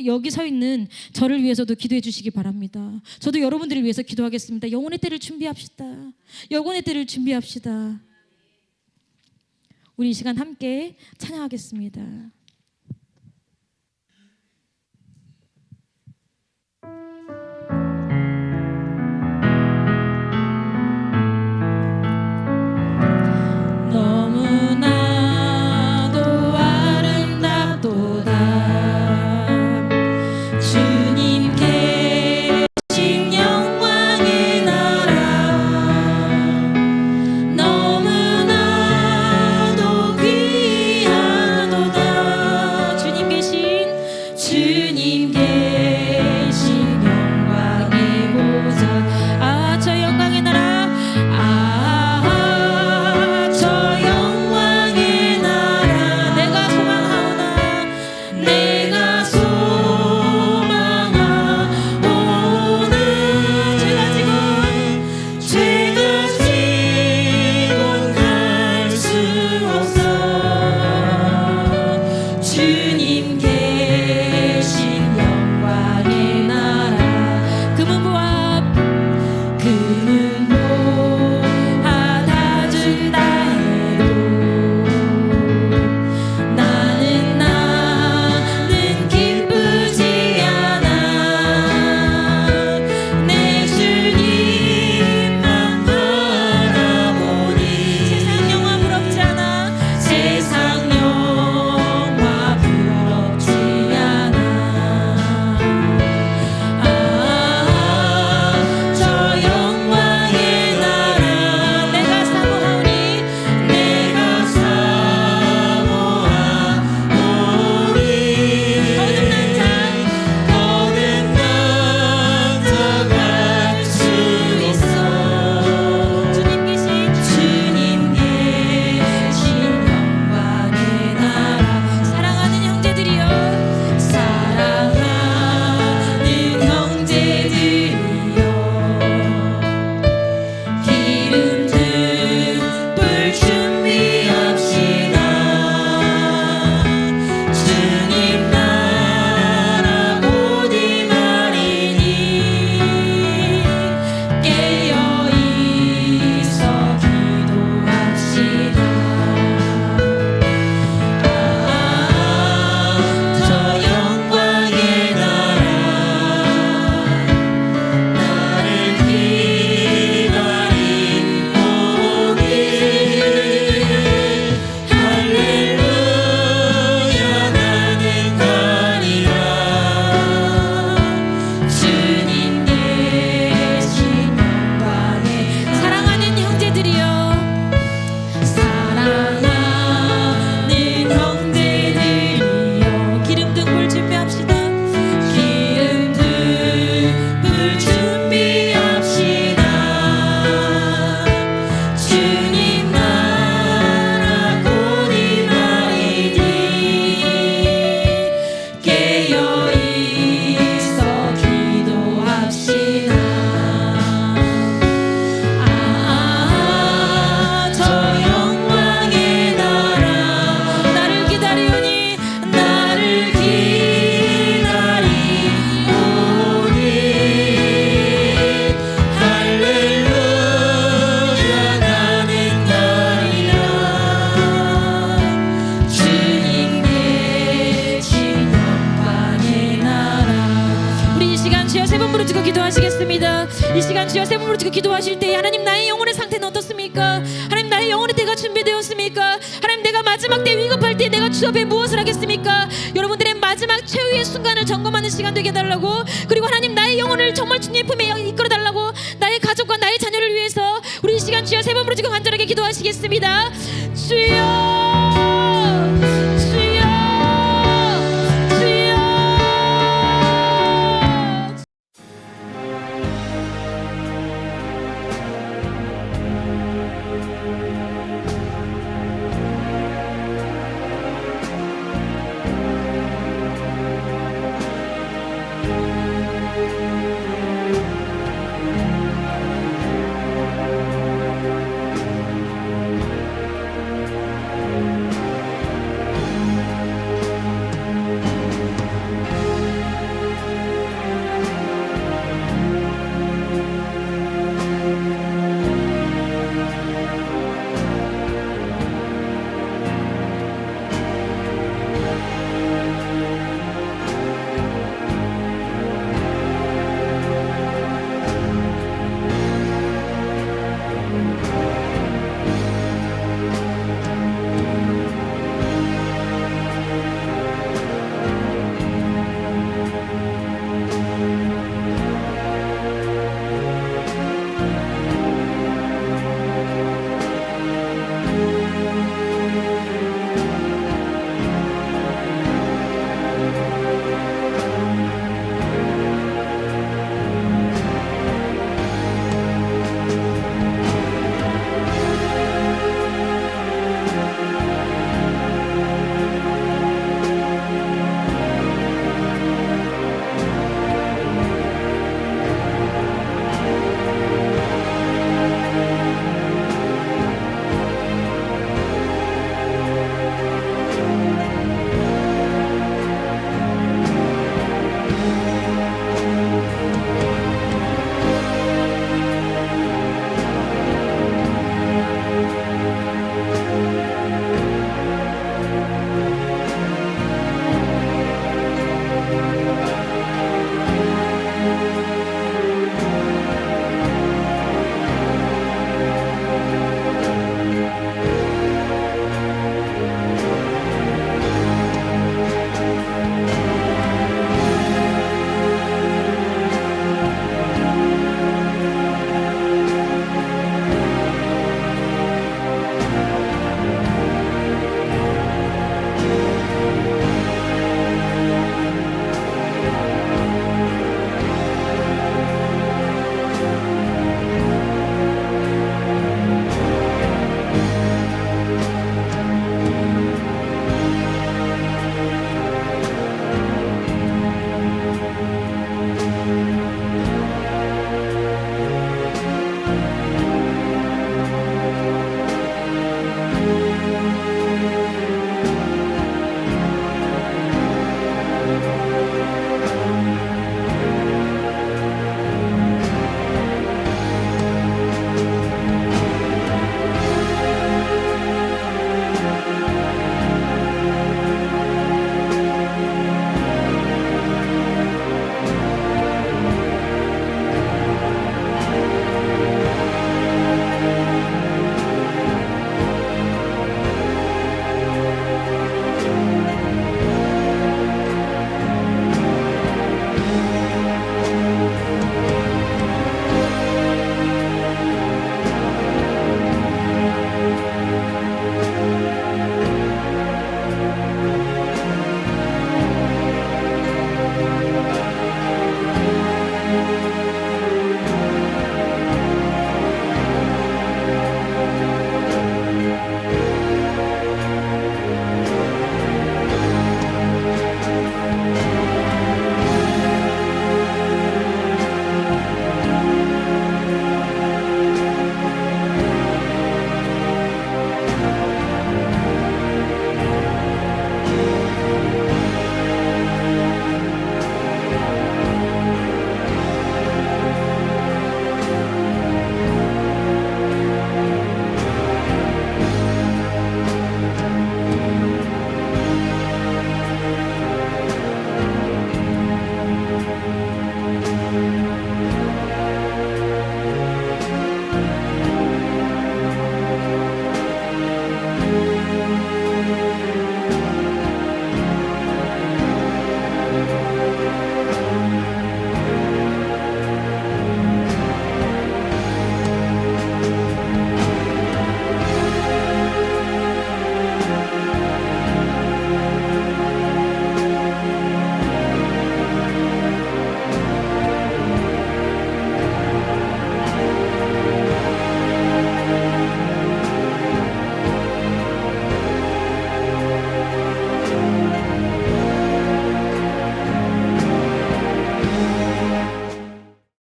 여기 서 있는 저를 위해서도 기도해 주시기 바랍니다. 저도 여러분들을 위해서 기도하겠습니다. 영혼의 때를 준비합시다. 영혼의 때를 준비합시다. 우리 이 시간 함께 찬양하겠습니다. 너무나도 귀하도다 시간 주여 세 번 부르짖고 기도하시겠습니다. 이 시간 주여 세 번 부르짖고 기도하실 때 하나님 나의 영혼의 상태는 어떻습니까? 하나님 나의 영혼의 때가 준비되었습니까? 하나님 내가 마지막 때 위급할 때 내가 주 앞에 무엇을 하겠습니까? 여러분들의 마지막 최후의 순간을 점검하는 시간 되게 해달라고, 그리고 하나님 나의 영혼을 정말 주님의 품에 이끌어달라고, 나의 가족과 나의 자녀를 위해서 우리 이 시간 주여 세 번 부르짖고 간절하게 기도하시겠습니다. 주여